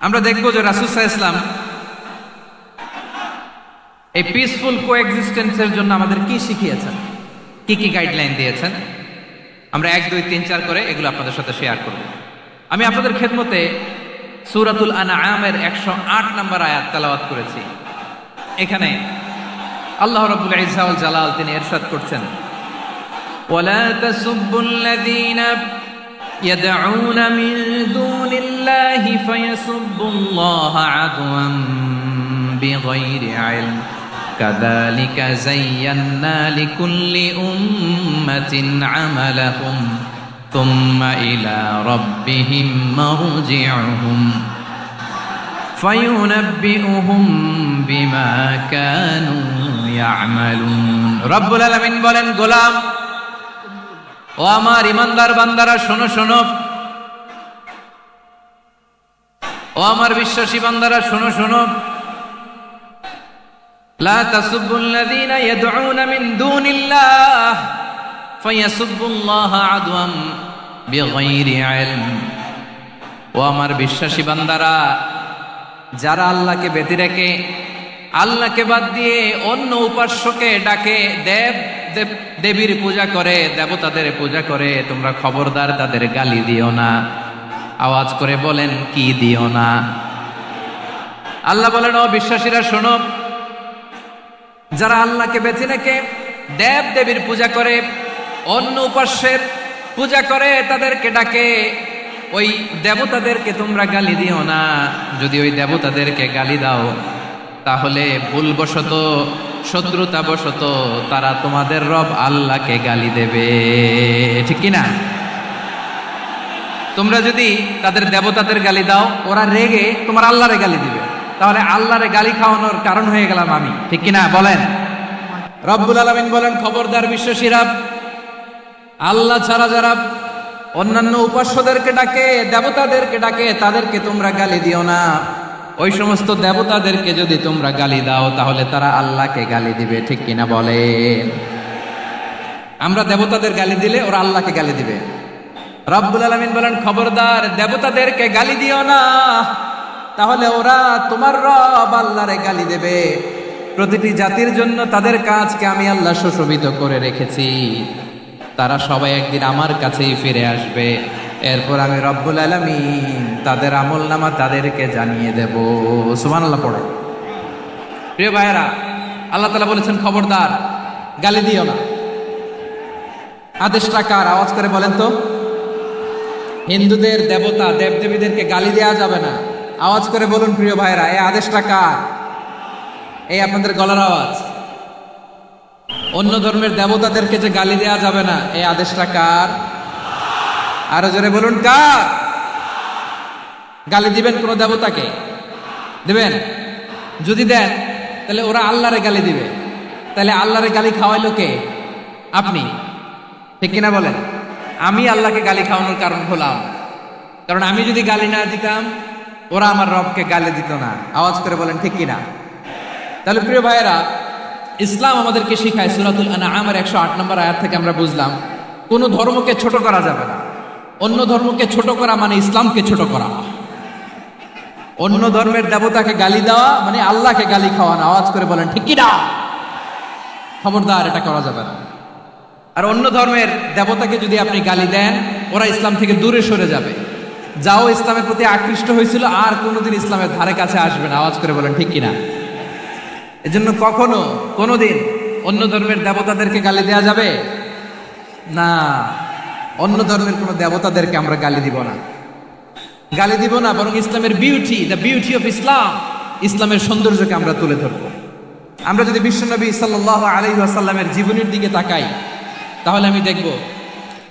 আমরা দেখব যে রাসূল সাল্লাল্লাহু আলাইহি ওয়াসাল্লাম এই পিসফুল কোএক্সিস্টেন্সের জন্য আমাদের কি শিখিয়েছেন, কি কি গাইডলাইন দিয়েছেন। আমরা 1 2 3 4 করে এগুলো আপনাদের সাথে শেয়ার করব। আমি আপনাদের খেদমতে সূরাতুল আনআমের 108 নম্বর আয়াত তেলাওয়াত করেছি। এখানে আল্লাহ রাব্বুল ইজ্জা ওয়াল জালাল তিনি ইরশাদ করছেন, ওয়ালা তাসুব্বুল্লাযীনা يدعون من دون الله فيسبوا الله عدوا بغير علم كذلك زينا لكل أمة عملهم ثم إلى ربهم مرجعهم فينبئهم بما كانوا يعملون رب العالمين বলেন, গোলাম ও আমার ইমানদার বান্দারা শোনো শোনো, ও আমার বিশ্বাসী বান্দারা শোনো শোনো, লা তাসুব্বুল্লাযীনা ইয়াদউনা মিন দুনিল্লাহ ফায়াসুব্বুল্লাহা আদওয়াম বিগাইরি ইলম। ও আমার বিশ্বাসী বান্দারা, যারা আল্লাহকে ব্যতি রেখে আল্লাহকে বাদ দিয়ে অন্য উপাস্যকে ডাকে, দেবীর পূজা করে, দেবতাদের পূজা করে, তোমরা খবরদার তাদের গালি দিও না। আওয়াজ করে বলেন, কি দিও না? আল্লাহ বলেন, ও বিশ্বাসীরা শোনো, যারা আল্লাহকে বেছে রেখে দেব দেবীর পূজা করে, অন্য উপাস্যের পূজা করে, তাদেরকে ডাকে, ওই দেবতাদেরকে তোমরা গালি দিও না। যদি ওই দেবতাদেরকে গালি দাও তাহলে ভুলবশত, শত্রুতাবশত তারা তোমাদের রব আল্লাহকে গালি দেবে, ঠিক কিনা? তোমরা যদি তাদের দেবতাদের গালি দাও, ওরা রেগে তোমার আল্লাহরে গালি দিবে, তাহলে আল্লাহরে গালি খাওয়ানোর কারণ হয়ে গেলাম আমি, ঠিক কিনা বলেন? রব্বুল আলামিন বলেন, খবরদার বিশ্বাসীরা, আল্লাহ ছাড়া যারা অন্যান্য উপাস্যদেরকে ডাকে, দেবতাদেরকে ডাকে, তাদেরকে তোমরা গালি দিও না। ওই সমস্ত দেবতাদেরকে যদি তোমরা গালি দাও তাহলে তারা আল্লাহকে গালি দিবে, ঠিক কিনা বলেন? আমরা দেবতাদের গালি দিলে ওরা আল্লাহকে গালি দিবে। রব্বুল আলামিন বলেন, খবরদার দেবতাদেরকে গালি দিও না, তাহলে ওরা তোমার রব আল্লাহরে গালি দেবে। প্রতিটি জাতির জন্য তাদের কাজকে আমি আল্লাহ সুশোভিত করে রেখেছি, তারা সবাই একদিন আমার কাছেই ফিরে আসবে। এরপর আমি রব্বুল আলামিন তাদের আমলনামা তাদেরকে জানিয়ে দেব। সুবহানাল্লাহ পড়ো। প্রিয় ভাইয়েরা, আল্লাহ তাআলা বলেছেন, খবরদার গালি দিও না। আদেশটা কার? আওয়াজ করে বলেন তো। হিন্দুদের দেবতা দেবদেবীদেরকে গালি দেওয়া যাবে না। আওয়াজ করে বলুন প্রিয় ভাইয়েরা, এই আদেশটা কার? এই আপনাদের গলার আওয়াজ। অন্য ধর্মের দেবতাদেরকে যে গালি দেওয়া যাবে না, এই আদেশটা কার? আরো জোরে বলুন, কার? গালি দিবেন কোন দেবতাকে? দিবেন? যদি দেন তাহলে ওরা আল্লাহরে গালি দিবে, তাহলে আল্লাহরে গালি খাওয়াইলো কে? আপনি, ঠিক কিনা বলেন? আমি আল্লাহকে গালি খাওয়ানোর কারণ হলাম, কারণ আমি যদি গালি না দিতাম ওরা আমার রবকে গালি দিত না। আওয়াজ করে বলেন, ঠিক কিনা? তাহলে প্রিয় ভাইয়েরা, ইসলাম আমাদেরকে শিখায়, সূরাতুল আনআমের 108 নম্বর আয়াত থেকে আমরা বুঝলাম, কোন ধর্মকে ছোট করা যাবে না। অন্য ধর্মকে ছোট করা মানে ইসলামকে ছোট করা। অন্য ধর্মের দেবতাকে গালি দেওয়া মানে আল্লাহকে গালি খাওয়ানো। আওয়াজ করে বলেন, ঠিক কিনা? খবরদার, এটা করা যাবে না। আর অন্য ধর্মের দেবতাকে যদি আপনি গালি দেন, ওরা ইসলাম থেকে দূরে সরে যাবে। যাও ইসলামের প্রতি আকৃষ্ট হয়েছিল আর কোনোদিন ইসলামের ধারে কাছে আসবে না। আওয়াজ করে বলেন, ঠিক কিনা? এজন্য কখনো কোনোদিন অন্য ধর্মের দেবতাদেরকে গালি দেওয়া যাবে না। অন্য ধর্মের কোনো দেবতাদেরকে আমরা গালি দিব না, গালি দিব না, বরং ইসলামের beauty, the beauty of Islam, ইসলামের সৌন্দর্যকে আমরা তুলে ধরব। আমরা যদি বিশ্বনবী সাল্লাল্লাহু আলাইহি ওয়াসাল্লামের জীবনের দিকে তাকাই, তাহলে আমি দেখব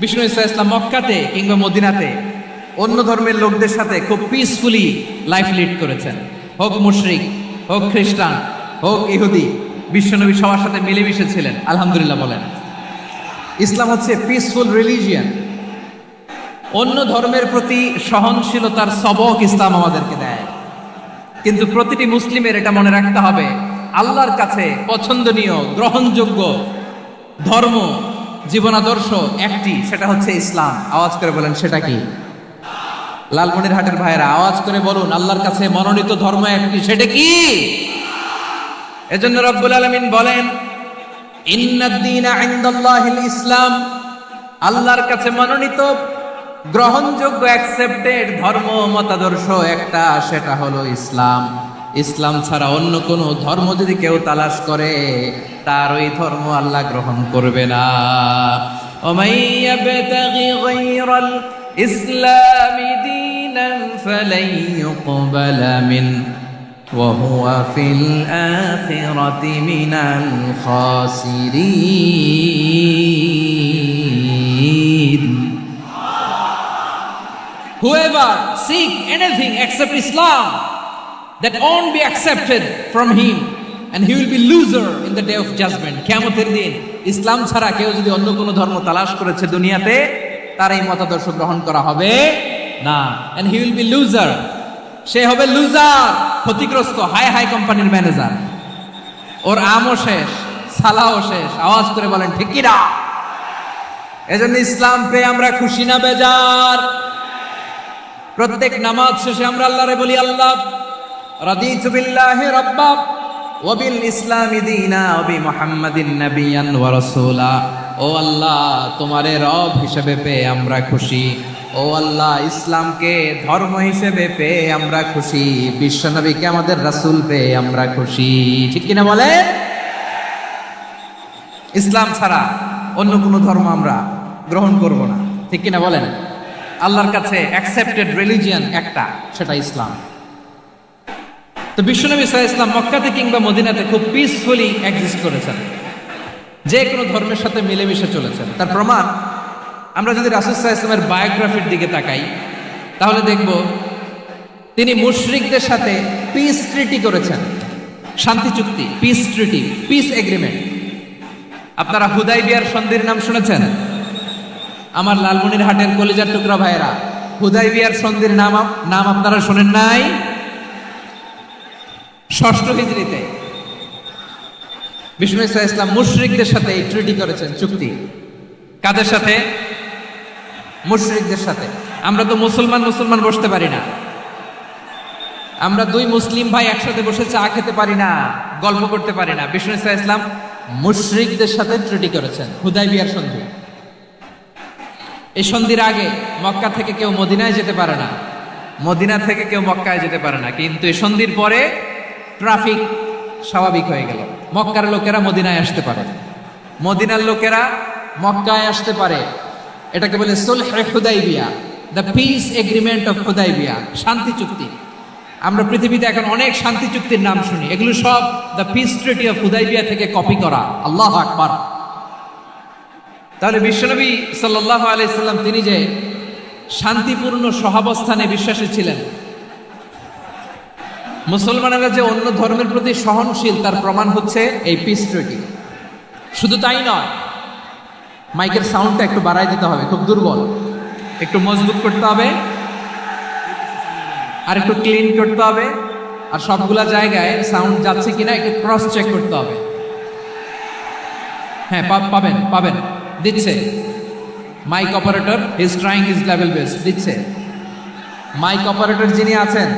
বিষ্ণু ইসলাম মক্কাতে কিংবা মদিনাতে অন্য ধর্মের লোকদের সাথে খুব পিসফুলি লাইফ লিড করেছেন। হোক মুশরিক, হোক খ্রিস্টান, হোক ইহুদি, বিশ্বনবী সবার সাথে মিলেমিশে ছিলেন। আলহামদুলিল্লাহ বলেন। ইসলাম হচ্ছে পিসফুল রিলিজিয়ান। অন্য ধর্মের প্রতি সহনশীলতার সবক ইসলাম আমাদেরকে দেয়। কিন্তু প্রতিটি মুসলিমের এটা মনে রাখতে হবে, আল্লাহর কাছে পছন্দনীয়, গ্রহণযোগ্য ধর্ম, জীবনাদর্শ একটি, সেটা হচ্ছে ইসলাম। আওয়াজ করে বলেন, সেটা কি? লালমনিরহাটের ভাইয়েরা আওয়াজ করে বলুন, আল্লাহর কাছে মনোনীত ধর্ম একটি, সেটা কি? এজন্য রব্বুল আলামিন বলেন, ইন্নাদ দীনা ইনদাল্লাহিল ইসলাম, আল্লাহর কাছে মনোনীত গ্রহণযোগ্য অ্যাকসেপ্টেড ধর্ম মতাদর্শ একটা, সেটা হলো ইসলাম। ইসলাম ছাড়া অন্য কোনো ধর্ম যদি কেউ তালাশ করে, তার ওই ধর্ম আল্লাহ গ্রহণ করবে না। ওমাই ইয়াবতাগি গায়রাল ইসলামি দীনান ফালাই ইউকবালা মিন ওয়া হুয়া ফিল আখিরাতি মিনাল খাসিরিন। Whoever seek anything except Islam, that won't be accepted from him, and he will be loser in the day of judgment. কিয়ামতের দিন ইসলাম ছাড়া কেউ যদি অন্য কোনো ধর্ম তালাশ করেছে দুনিয়াতে, তার এই মতাদর্শ গ্রহণ করা হবে না, and he will be loser, সে হবে লুজার, ক্ষতিগ্রস্ত। হাই হাই কোম্পানির ম্যানেজার, ওর আমও শেষ, সালাও শেষ। আওয়াজ করে বলেন ঠিক কি না? এজন্য ইসলাম পেয়ে আমরা খুশি না বেজার? প্রত্যেক নামাজ শেষে আমরা আল্লাহরে বলি, আল্লাহ রাদিতু বিল্লাহি রাব্বা ওয়া বিল ইসলামি দীনা ওয়া বি মুহাম্মাদিন নাবিয়ান ওয়া রাসূলা। ও আল্লাহ, তোমারে রব হিসেবে পেয়ে আমরা খুশি। ও আল্লাহ, ইসলামকে ধর্ম হিসেবে পেয়ে আমরা খুশি। বিশ্বনবীকে আমাদের রাসূল পেয়ে আমরা খুশি। ঠিক কিনা বলে? ইসলাম ছাড়া অন্য কোনো ধর্ম আমরা গ্রহণ করব না। ঠিক কিনা বলেন? আল্লাহর কাছে অ্যাকসেপ্টেড রিলিজিয়ন একটা, সেটা ইসলাম। তো বিশ্বনবী সাল্লাল্লাহু আলাইহি ওয়াসাল্লাম মক্কাতে কিংবা মদিনাতে খুব পিসফুলি এক্সিস্ট করেছেন, যে কোনো ধর্মের সাথে মিলেমিশে চলেছেন। তার প্রমাণ আমরা যদি রাসূল সাল্লাল্লাহু আলাইহি ওয়াসাল্লামের বায়োগ্রাফির দিকে তাকাই, তাহলে দেখব তিনি মুশরিকদের সাথে পিস ট্রিটি করেছেন, শান্তি চুক্তি, পিস ট্রিটি, পিস এগ্রিমেন্ট। আপনারা হুদাইবিয়ার সন্ধির নাম শুনেছেন? আমার লালমনিরহাটের কলিজার টুকরা ভাইয়েরা, হুদাইবিয়ার সন্ধির নাম আপনারা শোনেন নাই? 6ষ্ঠ হিজরিতে বিষ্ণু ঈসা ইসলাম মুশরিকদের সাথে এই ট্রিটি করেছেন, চুক্তি। কাদের সাথে? মুশরিকদের সাথে। আমরা তো মুসলমান বসতে পারি না, আমরা দুই মুসলিম ভাই একসাথে বসে চা খেতে পারি না, গল্প করতে পারি না। বিষ্ণু ঈসা ইসলাম মুশরিকদের সাথে ট্রিটি করেছেন, হুদাইবিয়ার সন্ধি। এই সন্ধির আগে মক্কা থেকে কেউ মদিনায় যেতে পারে না, মদিনা থেকে কেউ মক্কায় যেতে পারে না। কিন্তু এই সন্ধির পরে ট্রাফিক স্বাভাবিক হয়ে গেল, মক্কার লোকেরা মদিনায় আসতে পারে, মদিনার লোকেরা মক্কায় আসতে পারে। এটাকে বলে সুলহে Hudaibiya, the peace agreement of Hudaibiya, শান্তি চুক্তি। আমরা পৃথিবীতে এখন অনেক শান্তি চুক্তির নাম শুনি, এগুলো সব the piece treaty of Hudaibiya থেকে কপি করা। আল্লাহু আকবার। তাহলে বিশ্বনবী সাল্লাল্লাহু আলাইহি সাল্লাম তিনি যে শান্তিপূর্ণ সহাবস্থানে বিশ্বাসী ছিলেন, মুসলমানেরা যে অন্য ধর্মের প্রতি সহনশীল, তার প্রমাণ হচ্ছে এই পিস ট্রিটি। শুধু তাই নয়, মাইকের সাউন্ডটা একটু বাড়াই দিতে হবে, খুব দুর্বল, একটু মজবুত করতে হবে, আর একটু ক্লিন করতে হবে, আর সবগুলা জায়গায় সাউন্ড যাচ্ছে কিনা একটু ক্রস চেক করতে হবে। হ্যাঁ, পাবেন দিচ্ছে mike operator, is trying his level best, দিচ্ছে। মাইক অপারেটর যিনি আছেন,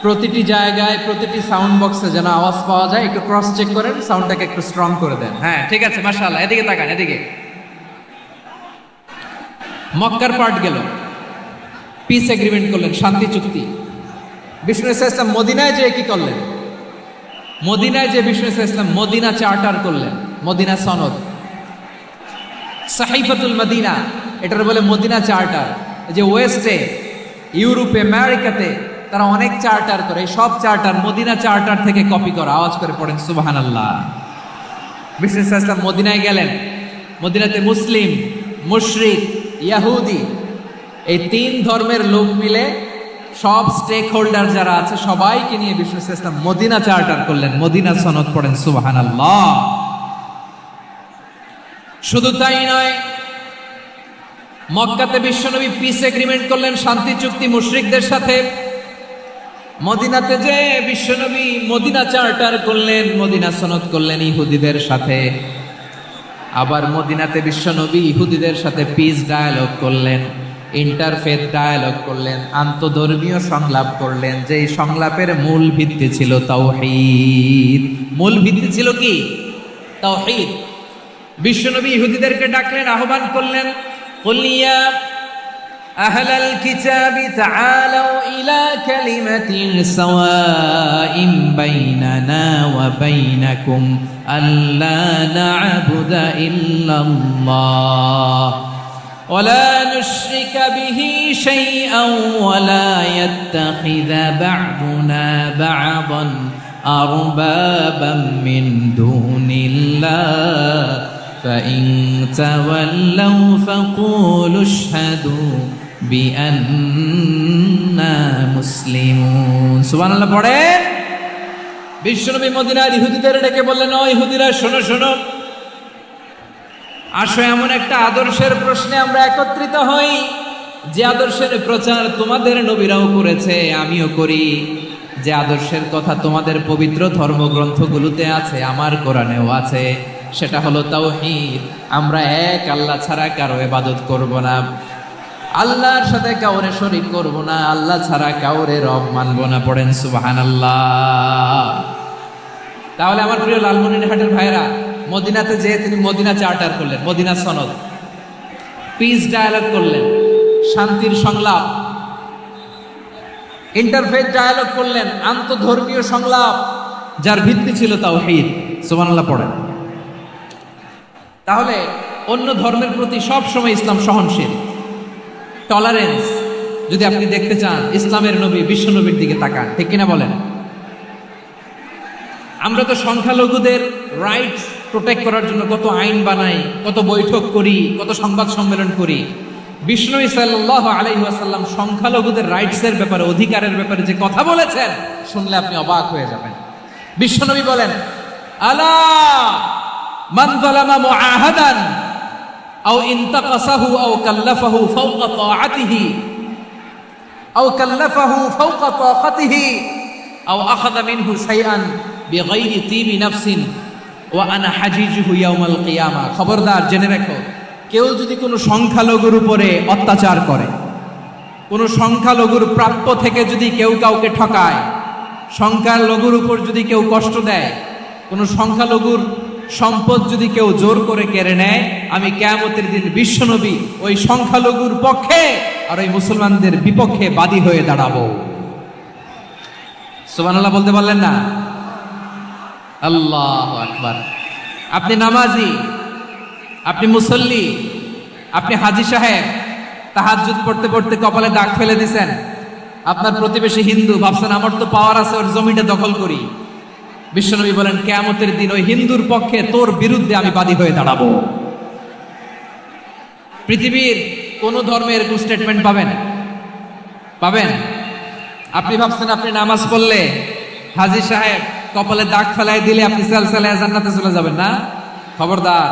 প্রতিটি জায়গায় প্রতিটি সাউন্ড বক্সে যেন আওয়াজ পাওয়া যায়, একটু ক্রস চেক করেন, সাউন্ডটাকে একটু স্ট্রং করে দেন। হ্যাঁ, ঠিক আছে, মাশাআল্লাহ। এদিকে তাকান, এদিকে। মক্কার পার্ট গেল, পিস এগ্রিমেন্ট করলেন, শান্তি চুক্তি। বিষ্ণু ঈসা ইসলাম মদিনায় যে কি করলেন? মদিনায় যে বিষ্ণু ঈসা ইসলাম মদিনা চার্টার করলেন, মদিনা সনদ, সাহিফাতুল মদিনা, এটার বলে মদিনা চার্টার। যে ওয়েস্টে, ইউরোপে, আমেরিকাতে তারা অনেক চার্টার করে, এই সব চার্টার মদিনা চার্টার থেকে কপি করা। আওয়াজ করে পড়েন সুবহানাল্লাহ। বিষ্ণু ঈসা ইসলাম মদিনায় গেলেন, মদিনাতে মুসলিম, মুশরিক, ইয়াহুদি, এই 3 ধর্মের লোক মিলে সব স্টেক হোল্ডার যারা আছে সবাইকে নিয়ে বিষ্ণু ঈসা ইসলাম মদিনা চার্টার করলেন, মদিনা সনদ। পড়েন সুবহানাল্লাহ। শুধু তাই নয়, মক্কাতে বিশ্বনবী পিস এগ্রিমেন্ট করলেন, শান্তি চুক্তি মুশরিকদের সাথে। মদিনাতে যে বিশ্বনবী মদিনা চার্টার করলেন, মদিনা সনদ করলেন ইহুদিদের সাথে। আবার মদিনাতে বিশ্বনবী ইহুদিদের সাথে পিস ডায়ালগ করলেন। ইন্টারফেথ ডায়ালগ করলেন, আন্তধর্মীয় সংলাপ করলেন, যেই সংলাপের মূল ভিত্তি ছিল তাওহীদ। মূল ভিত্তি ছিল কি? তাওহীদ। বিশ্বনবী ইহুদিদেরকে ডাকলেন, আহ্বান করলেন, কুল ইয়া আহলাল কিতাবি তাআলাউ ইলা কালিমাতিন সাওয়াইন বাইনানা ওয়া বাইনাকুম আল্লা না'বুদা ইল্লাল্লাহ ওয়া লা নুশরিকা বিহি শাইআন ওয়া লা ইয়াত্তাখিযা বা'দুনা বা'দান আরবাবাম মিন দুনিল্লাহ فإن تولوا فقولوا اشهدوا بأننا مسلمون সুবহানাল্লাহ পড়েন। বিশ্বনবী মদিনার ইহুদিদের ডেকে বললেন, ও ইহুদিরা শোনো শোনো, আসো এমন একটা আদর্শের প্রশ্নে আমরা একত্রিত হই যে আদর্শের প্রচার তোমাদের নবীরাও করেছে, আমিও করি। যে আদর্শের কথা তোমাদের পবিত্র ধর্মগ্রন্থগুলোতে আছে, আমার কোরআনেও আছে, সেটা হলো তাওহীদ। আমরা এক আল্লাহ ছাড়া কারো ইবাদত করব না, আল্লাহর সাথে কাউরে শরীক করব না, আল্লাহ ছাড়া কাউরে রব মানব না। পড়েন সুবহানাল্লাহ। তাহলে আমার প্রিয় লালমনিরহাটের ভাইরা, মদিনাতে যেয়ে তিনি মদিনা চার্টার করলেন, মদিনা সনদ, পিস ডায়ালগ করলেন, শান্তির সংলাপ, ইন্টারফেথ ডায়ালগ করলেন, আন্তধর্মীয় সংলাপ, যার ভিত্তি ছিল তাওহীদ। সুবহানাল্লাহ পড়েন। তাহলে অন্য ধর্মের প্রতি সব সময় ইসলাম সহনশীল, টলারেন্স। যদি আপনি দেখতে চান ইসলামের নবী বিশ্ব নবীর দিকে তাকান, ঠিক কিনা বলেন? আমরা তো সংখ্যালঘুদের রাইটস প্রোটেক্ট করার জন্য কত আইন বানাই, কত বৈঠক করি, কত সংবাদ সম্মেলন করি। বিষ্ণু সাল্লাল্লাহু আলাইহি ওয়াসাল্লাম সংখ্যালঘুদের রাইটসের ব্যাপারে, অধিকারের ব্যাপারে যে কথা বলেছেন, শুনলে আপনি অবাক হয়ে যাবেন। বিশ্বনবী বলেন, আলা মান যালামা মুআহাদান আও ইনতাকাসাহু আও কাল্লাফাহু ফাওকা তাআতিহি আও কাল্লাফাহু ফাওকা তাকাতিহি আও আখাযা মিনহু শাইআন বিগাইরি তিবি নাফসিন ওয়া আনা হাজিজুহু ইয়াউমাল কিয়ামা। খবরদার, জেনে রাখো, কেউ যদি কোনো সংখ্যালঘুর উপরে অত্যাচার করে, কোনো সংখ্যালঘুর প্রাপ্য থেকে যদি কেউ কাউকে ঠকায়, সংখ্যালঘুর উপর যদি কেউ কষ্ট দেয়, কোনো সংখ্যালঘুর সম্পদ যদি কেউ জোর করে কেড়ে নেয়, আমি কিয়ামতের দিন বিশ্বনবী ওই সংখ্যালঘুর পক্ষে আর ওই মুসলমানদের বিপক্ষে বাদী হয়ে দাঁড়াবো। সুবহানাল্লাহ বলতে পারলেন না? আল্লাহু আকবার। আপনি নামাজি, আপনি মুসল্লি, আপনি হাজী সাহেব, তাহাজ্জুদ পড়তে পড়তে কপালে দাগ ফেলে দিছেন, আপনার প্রতিবেশী হিন্দু, ভাবছেন আমার তো পাওয়ার আছে, ওর জমিটা দখল করি। বিশ্বনবী বলেন, কিয়ামতের দিন ওই হিন্দুর পক্ষে তোর বিরুদ্ধে আমি বাদী হয়ে দাঁড়াবো। পৃথিবীর কোন ধর্মে এরকম স্টেটমেন্ট পাবেন? পাবেন? আপনি ভাবছেন আপনি নামাজ পড়লে হাজী সাহেব কপালে দাগ ফেলাই দিলে আপনি সালসালায়ে জান্নাতে চলে যাবেন না? খবরদার।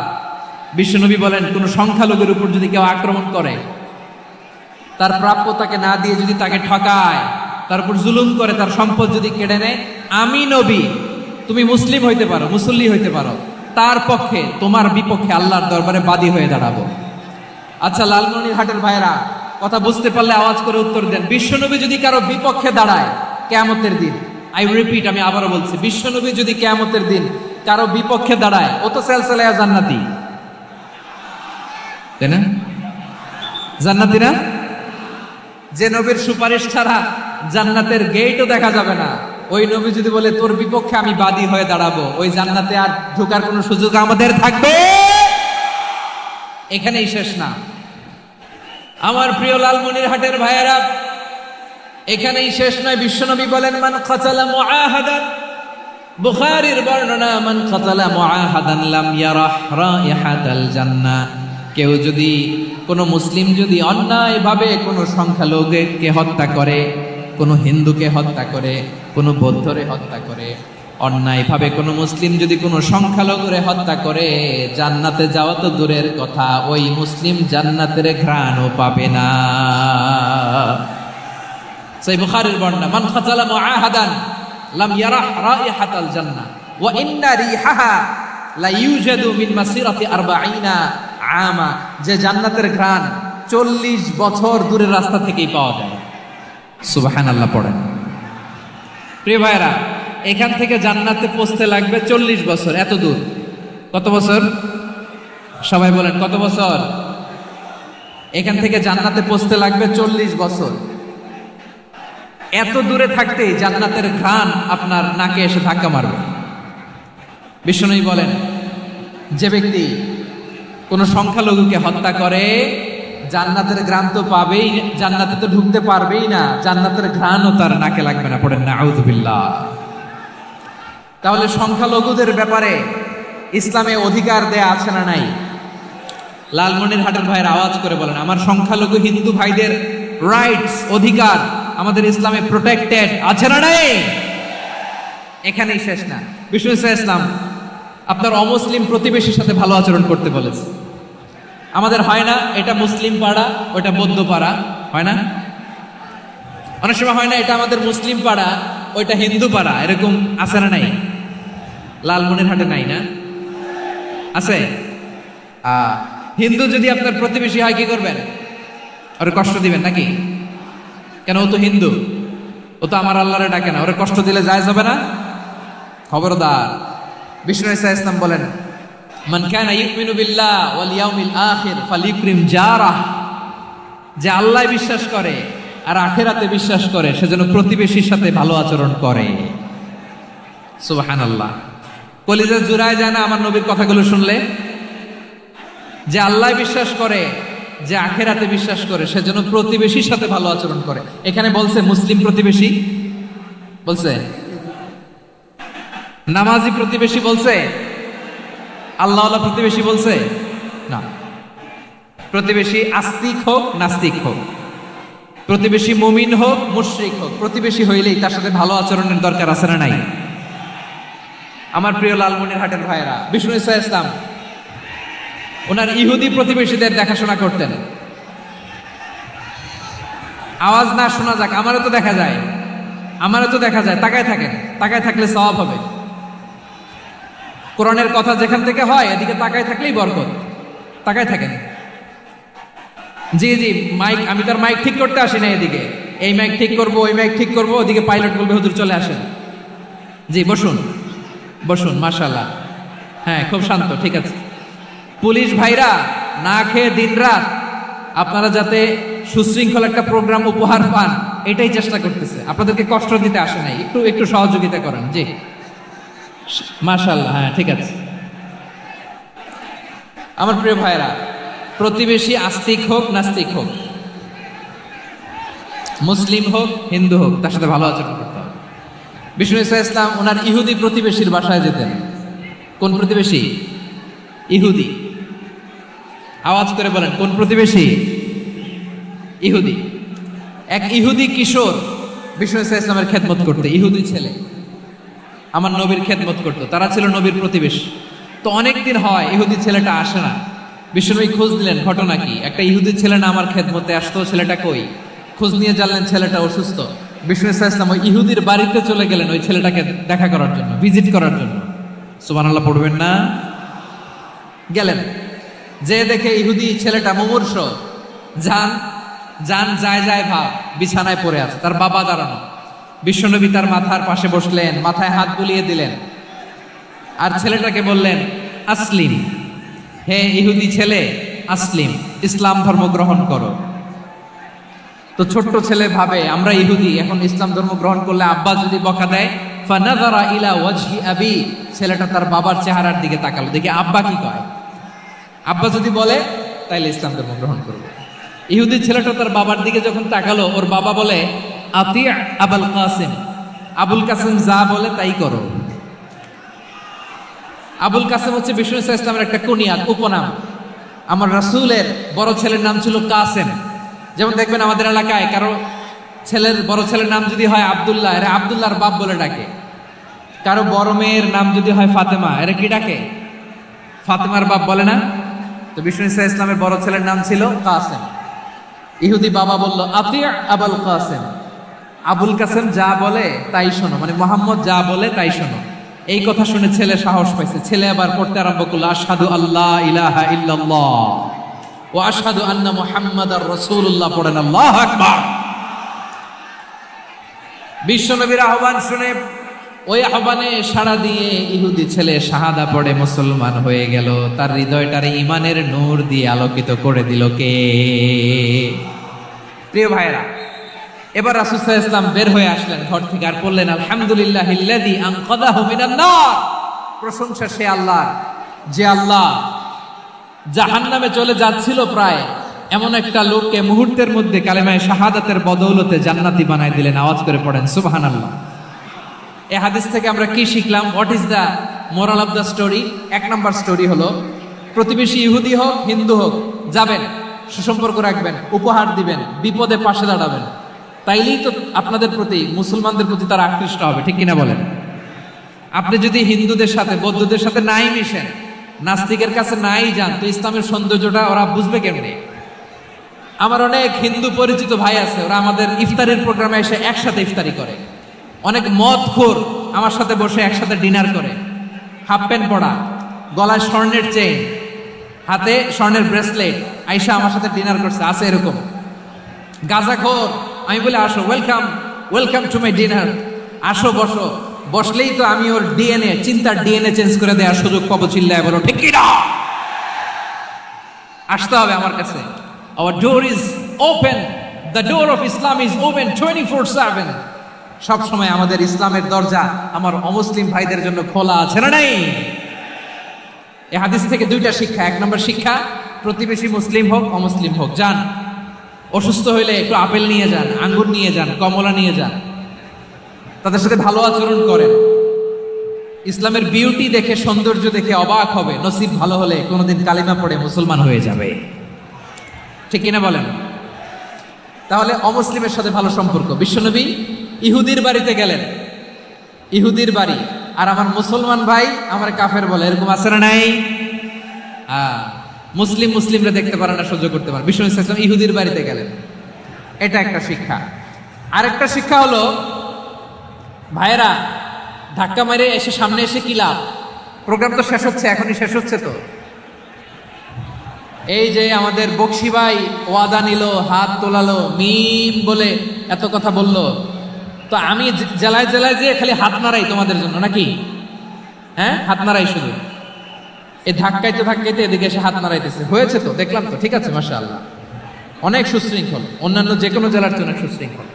বিশ্বনবী বলেন, কোন সংখ্যালঘুর উপর যদি কেউ আক্রমণ করে, তার প্রাপ্য তাকে না দিয়ে যদি তাকে ঠকায়, তার উপর জুলুম করে, তার সম্পদ যদি কেড়ে নেয়, আমি নবী, তুমি মুসলিম হইতে পারো, মুসল্লি হইতে পারো, তার পক্ষে তোমার বিপক্ষে আল্লাহর দরবারে বাদী হয়ে দাঁড়াবো। আচ্ছা লালমনিরহাটের ভাইরা, কথা বুঝতে পারলে আওয়াজ করে উত্তর দেন। বিশ্বনবী যদি কারো বিপক্ষে দাঁড়ায় কিয়ামতের দিন, আই রিপিট, আমি আবারও বলছি, বিশ্বনবী যদি কিয়ামতের দিন কারো বিপক্ষে দাঁড়ায়, ও তো সালসালায়ে জান্নাতি, তাই না? জান্নাতি না? যে নবীর সুপারিশ ছাড়া জান্নাতের গেটও দেখা যাবে না, ওই নবী যদি বলে তোর বিপক্ষে আমি বাদী হয়ে দাঁড়াবো, ওই জান্নাতে আর ঢোকার কোনো সুযোগ আমাদের থাকবে? এখানেই শেষ না আমার প্রিয় লালমনিরহাটের ভাইয়েরা, এখানেই শেষ নয়। বিশ্বনবী বলেন, মান কাতালা মুআহাদান, বুখারীর বর্ণনা, মান কাতালা মুআহাদান লাম ইয়ারাহ রাইহাতাল জান্নাহ। কেউ যদি, কোনো মুসলিম যদি অন্যায়ভাবে কোনো সংখ্যালঘুকে হত্যা করে, কোনো হিন্দুকে হত্যা করে, কোনো বৌদ্ধরে হত্যা করে, অন্যায়ভাবে কোনো মুসলিম যদি কোনো সংখ্যালঘুরে হত্যা করে, জান্নাতে যাওয়া তো দূরের কথা, ওই মুসলিম জান্নাতের ঘ্রাণও পাবে না। সেই বুখারীর বর্ণনা, মান কাতালা মুআহাদান লাম ইয়ারাহ রাইহাতাল জান্নাহ ওয়া ইন্না রিহাহা লা ইউজাদু মিন মাসিরাতি 40 আমা। যে জান্নাতের ঘ্রাণ 40 বছর দূরের রাস্তা থেকেই পাওয়া যায়। সুবহানাল্লাহ পড়েন। প্রিয় ভাইরা, এখান থেকে জান্নাতে পৌঁছতে লাগবে 40 বছর। এত দূর, কত বছর? সবাই বলেন কত বছর? এখান থেকে জান্নাতে পৌঁছতে লাগবে 40 বছর। এত দূরে থাকতেই জান্নাতের ঘ্রাণ আপনার নাকে এসে ধাক্কা মারবে। বিষ্ণুই বলেন, যে ব্যক্তি কোনো সংখ্যালঘুকে হত্যা করে জান্নাতের ঘ্রাণ তো পাবেই, জান্নাতে তো ঢুকতে পারবেই না, জান্নাতের ঘ্রাণও তার নাকে লাগবে না। পড়েন না আউযুবিল্লাহ। তাহলে সংখ্যালঘুদের ব্যাপারে ইসলামে অধিকার দেয়া আছে না নাই? লালমনিরহাটের ভাইয়ের আওয়াজ করে বলেন, আমার সংখ্যালঘু হিন্দু ভাইদের রাইটস, অধিকার আমাদের ইসলামে প্রোটেক্টেড আছে না নাই? এখানেই শেষ না। বিষ্ণু ইসলাম আপনার অমুসলিম প্রতিবেশীর সাথে ভালো আচরণ করতে বলেছে। আমাদের হয় না, এটা মুসলিম পাড়া, ওটা বৌদ্ধ পাড়া, হয় না? অনেক সময় হয় না, এটা আমাদের মুসলিম পাড়া, ওইটা হিন্দু পাড়া, এরকম আছে না নাই? লালমনিরহাটে নাই না? আছে? হিন্দু যদি আপনার প্রতিবেশী হয় কি করবেন? ওরে কষ্ট দিবেন নাকি? কেন? ও তো হিন্দু, ও তো আমার আল্লাহরে ডাকে না, ওরে কষ্ট দিলে যায় যাবে না? খবরদার। বিষ্ণু ইসলাম বলেন, মান কানা ইউমিনু বিল্লাহ ওয়াল ইয়াউমিল আখির ফালিকরিম জারাহ, যে আল্লাহ বিশ্বাস করে আর আখিরাতে বিশ্বাস করে সে যেন প্রতিবেশীর সাথে ভালো আচরণ করে। সুবহানাল্লাহ। কলিজা জুড়ায় যায় না আমার নবীর কথাগুলো শুনলে? যে আল্লাহ বিশ্বাস করে, যে আখিরাতে বিশ্বাস করে সে যেন প্রতিবেশীর সাথে ভালো আচরণ করে। এখানে বলছে মুসলিম প্রতিবেশী, বলছে নামাজি প্রতিবেশী, বলছে আল্লাহওয়ালা প্রতিবেশী, বলছে না। প্রতিবেশী আস্তিক হোক নাস্তিক হোক, প্রতিবেশী মুমিন হোক মুশরিক হোক, প্রতিবেশী হইলেই তার সাথে ভালো আচরণের দরকার আছে না নাই? আমার প্রিয় লালমনিরহাটের ভাইয়েরা, বিষ্ণু ইসলাম ওনার ইহুদি প্রতিবেশীদের দেখাশোনা করতেন। আওয়াজ না শোনা যাক, আমারও তো দেখা যায়, আমারও তো দেখা যায়। তাকায় থাকেন, তাকায় থাকলে সওয়াব হবে। কোরআনের কথা যেখান থেকে হয় এদিকে তাকায় থাকলেই বরকত। তাকায় থাকেন। জি জি, মাইক, আমি তার মাইক ঠিক করতে আসি না এদিকে, এই মাইক ঠিক করব, ওই মাইক ঠিক করব, ওদিকে পাইলট বলবে হুজুর চলে আসেন। জি বসুন, বসুন, মাশাআল্লাহ। হ্যাঁ, খুব শান্ত, ঠিক আছে। পুলিশ ভাইরা না খেয়ে দিনরাত আপনারা যাতে সুশৃঙ্খল একটা প্রোগ্রাম উপহার পান এটাই চেষ্টা করতেছে, আপনাদেরকে কষ্ট দিতে আসে নাই। একটু একটু সহযোগিতা করেন। জি মাশাআল্লাহ। হ্যাঁ ঠিক আছে। আমার প্রিয় ভাইরা, প্রতিবেশী আস্তিক হোক নাস্তিক হোক, মুসলিম হোক হিন্দু হোক, তার সাথে ভালো আচরণ করতে হবে। বিষ্ণু ইসলাম ওনার ইহুদি প্রতিবেশীর বাসায় যেতেন। কোন প্রতিবেশী? ইহুদি। আওয়াজ করে বলেন, কোন প্রতিবেশী? ইহুদি। এক ইহুদি কিশোর বিষ্ণু ইসলামের খেদমত করতে, ইহুদি ছেলে আমার নবীর খেদমত করতো, তারা ছিল নবীর প্রতিবেশী। তো অনেকদিন হয় ইহুদি ছেলেটা আসে না। বিষ্ণুনবী খোঁজ দিলেন, ঘটনা কি? একটা ইহুদি ছেলে না আমার খেদমতে আসতো, ছেলেটা কই? খোঁজ নিয়ে জানলেন ছেলেটা অসুস্থ। বিষ্ণু ইসলাম ওই ইহুদির বাড়িতে চলে গেলেন ওই ছেলেটাকে দেখা করার জন্য, ভিজিট করার জন্য। সুবহানাল্লাহ পড়বেন না? গেলেন, যে দেখে ইহুদি ছেলেটা মুমূর্ষ, যান যান যায় যায় ভাব, বিছানায় পড়ে আছে, তার বাবা দাঁড়ানো। বিশ্বনবী তার মাথার পাশে বসলেন, মাথায় হাত বুলিয়ে দিলেন, আর ছেলেটাকে বললেন আসলিম, হে ইহুদি ছেলে, আসলিম, ইসলাম ধর্ম গ্রহণ করো। তো ছোট্ট ছেলে ভাবে আমরা ইহুদি, এখন ইসলাম ধর্ম গ্রহণ করলে আব্বা যদি বকা দেয়, ফানাযারা ইলা ওয়াজহি আবি, ছেলেটা তার বাবার চেহারার দিকে তাকালো, দেখি আব্বা কি কয়। আব্বা যদি বলে তাইলে ইসলাম ধর্ম গ্রহণ করবে। ইহুদি ছেলেটা তার বাবার দিকে যখন তাকালো, ওর বাবা বলে আতি আবুল কাসিম, আবুল কাসিম যা বলে তাই করো। আবুল কাসিম হচ্ছে বিষ্ণু ইসলামের একটা কুনিয়াত, উপনাম। আমার রাসূলের বড় ছেলের নাম ছিল কাসেম। যেমন দেখবেন আমাদের এলাকায় কারো ছেলের বড় ছেলের নাম যদি হয় আব্দুল্লাহ, এরা আব্দুল্লাহর বাপ বলে ডাকে। কারো বড় মেয়ের নাম যদি হয় ফাতেমা, এরা কি ডাকে? ফাতেমার বাপ বলে না? তো বিষ্ণু ইসলামের বড় ছেলের নাম ছিল কাসেম। ইহুদি বাবা বলল আতি আবুল কাসেম, আবুল কাসেম যা বলে তাই শোনো, মানে মোহাম্মদ যা বলে তাই শোনো। এই কথা শুনে ছেলে সাহস পাইছে, ছেলে আবার পড়তে আরম্ভ করলো আশহাদু আল্লাহ ইলাহা ইল্লাল্লাহ ওয়া আশহাদু আন্না মুহাম্মাদার রাসূলুল্লাহ পড়েন আল্লাহু আকবার। বিশ্বনবীর আহ্বান শুনে ওই আহ্বানে সাড়া দিয়ে ইহুদি ছেলে শাহাদা পড়ে মুসলমান হয়ে গেল। তার হৃদয়টারে ইমানের নূর দিয়ে আলোকিত করে দিল কে? প্রিয় ভাইরা, এবার রাসূল সাল্লাল্লাহু আলাইহি ওয়াসাল্লাম বের হয়ে আসলেন ঘর থেকে আর বললেন, আলহামদুলিল্লাহিল্লাযী আনকাযাহু মিনান নার। প্রশংসা সে আল্লাহ, যে আল্লাহ জাহান্নামে চলে যাচ্ছিল প্রায় এমন একটা লোককে মুহূর্তের মধ্যে কালেমায়ে শাহাদাতের বদৌলতে জান্নাতি বানায় দিলেন। আওয়াজ করে পড়েন সুবহানাল্লাহ। এই হাদিস থেকে আমরা কি শিখলাম? What is the moral of the story? এক নাম্বার স্টোরি হলো, প্রতিবেশী ইহুদি হোক হিন্দু হোক, যাবেন, সুসম্পর্ক রাখবেন, উপহার দিবেন, বিপদে পাশে দাঁড়াবেন, তাইলেই তো আপনাদের প্রতি, মুসলমানদের প্রতি তারা আকৃষ্ট হবে, ঠিক কিনা বলেন? আপনি যদি হিন্দুদের সাথে বৌদ্ধদের সাথে নাই মিশেন, নাস্তিকের কাছে নাই যান, তো ইসলামের সৌন্দর্যটা ওরা বুঝবে কেমনে? আমার অনেক হিন্দু পরিচিত ভাই আছে, ওরা আমাদের ইফতারের প্রোগ্রামে এসে একসাথে ইফতারি করে। অনেক মদখোর আমার সাথে বসে একসাথে ডিনার করে, হাফ প্যান্ট পরা, গলায় স্বর্ণের চেইন, হাতে স্বর্ণের ব্রেসলেট, আইসা আমার সাথে ডিনার করছে, আছে এরকম। গাঁজাখোর, আমি বলি আসো, welcome welcome to my dinner, আসো বসো। বসলেই তো আমি ওর ডিএনএ, চিন্তার ডিএনএ চেঞ্জ করে দেওয়ার সুযোগ পাবো। চিল্লায় বলো ঠিক কি না? আসতে হবে আমার কাছে। Our door is open. The door of Islam is open 24/7. সব সময় আমাদের ইসলামের দরজা আমার অমুসলিম ভাইদের জন্য খোলা আছে না নাই? এই হাদিস থেকে দুইটা শিক্ষা। এক নম্বর শিক্ষা, প্রতিবেশী মুসলিম হোক অমুসলিম হোক, যান, অসুস্থ হইলে একটু আপেল নিয়ে যান, আঙ্গুর নিয়ে যান, কমলা নিয়ে যান, তাদের সাথে ভালো আচরণ করেন। ইসলামের বিউটি দেখে, সৌন্দর্য দেখে অবাক হবে, নসিব ভালো হলে কোনোদিন কালিমা পড়ে মুসলমান হয়ে যাবে, ঠিক কিনা বলেন? তাহলে অমুসলিমের সাথে ভালো সম্পর্ক। বিশ্বনবী ইহুদির বাড়িতে গেলেন, ইহুদির বাড়ি, আর আমার মুসলমান ভাই আমার কাফের বলে, এরকম আছে না নাই? মুসলিম মুসলিমরা দেখতে পারে না, সহ্য করতে পারে। বিশ্বনবী সাল্লাল্লাহু আলাইহি ওয়াসাল্লাম ইহুদির বাড়িতে গেলেন, এটা একটা শিক্ষা। আরেকটা শিক্ষা হলো, ভাইয়েরা, ধাক্কা মেরে এসে সামনে এসে কি লাভ? প্রোগ্রাম তো শেষ হচ্ছে, এখনই শেষ হচ্ছে। তো এই যে আমাদের বকশি ভাই ওয়াদা নিল, হাত তোলালো, মিম বলে এত কথা বললো, তো আমি জেলায় জেলায় যে খালি হাত নাড়াই তোমাদের জন্য নাকি? হ্যাঁ, হাত নাড়াই শুধু। এই ধাক্কাইতে ধাক্কাইতে এদিকে এসে হাত নাড়াইতেছে, হয়েছে তো, দেখলাম তো, ঠিক আছে, মাশাআল্লাহ, অনেক সুশৃঙ্খল, অন্যান্য যে কোনো জেলার জন্য সুশৃঙ্খল।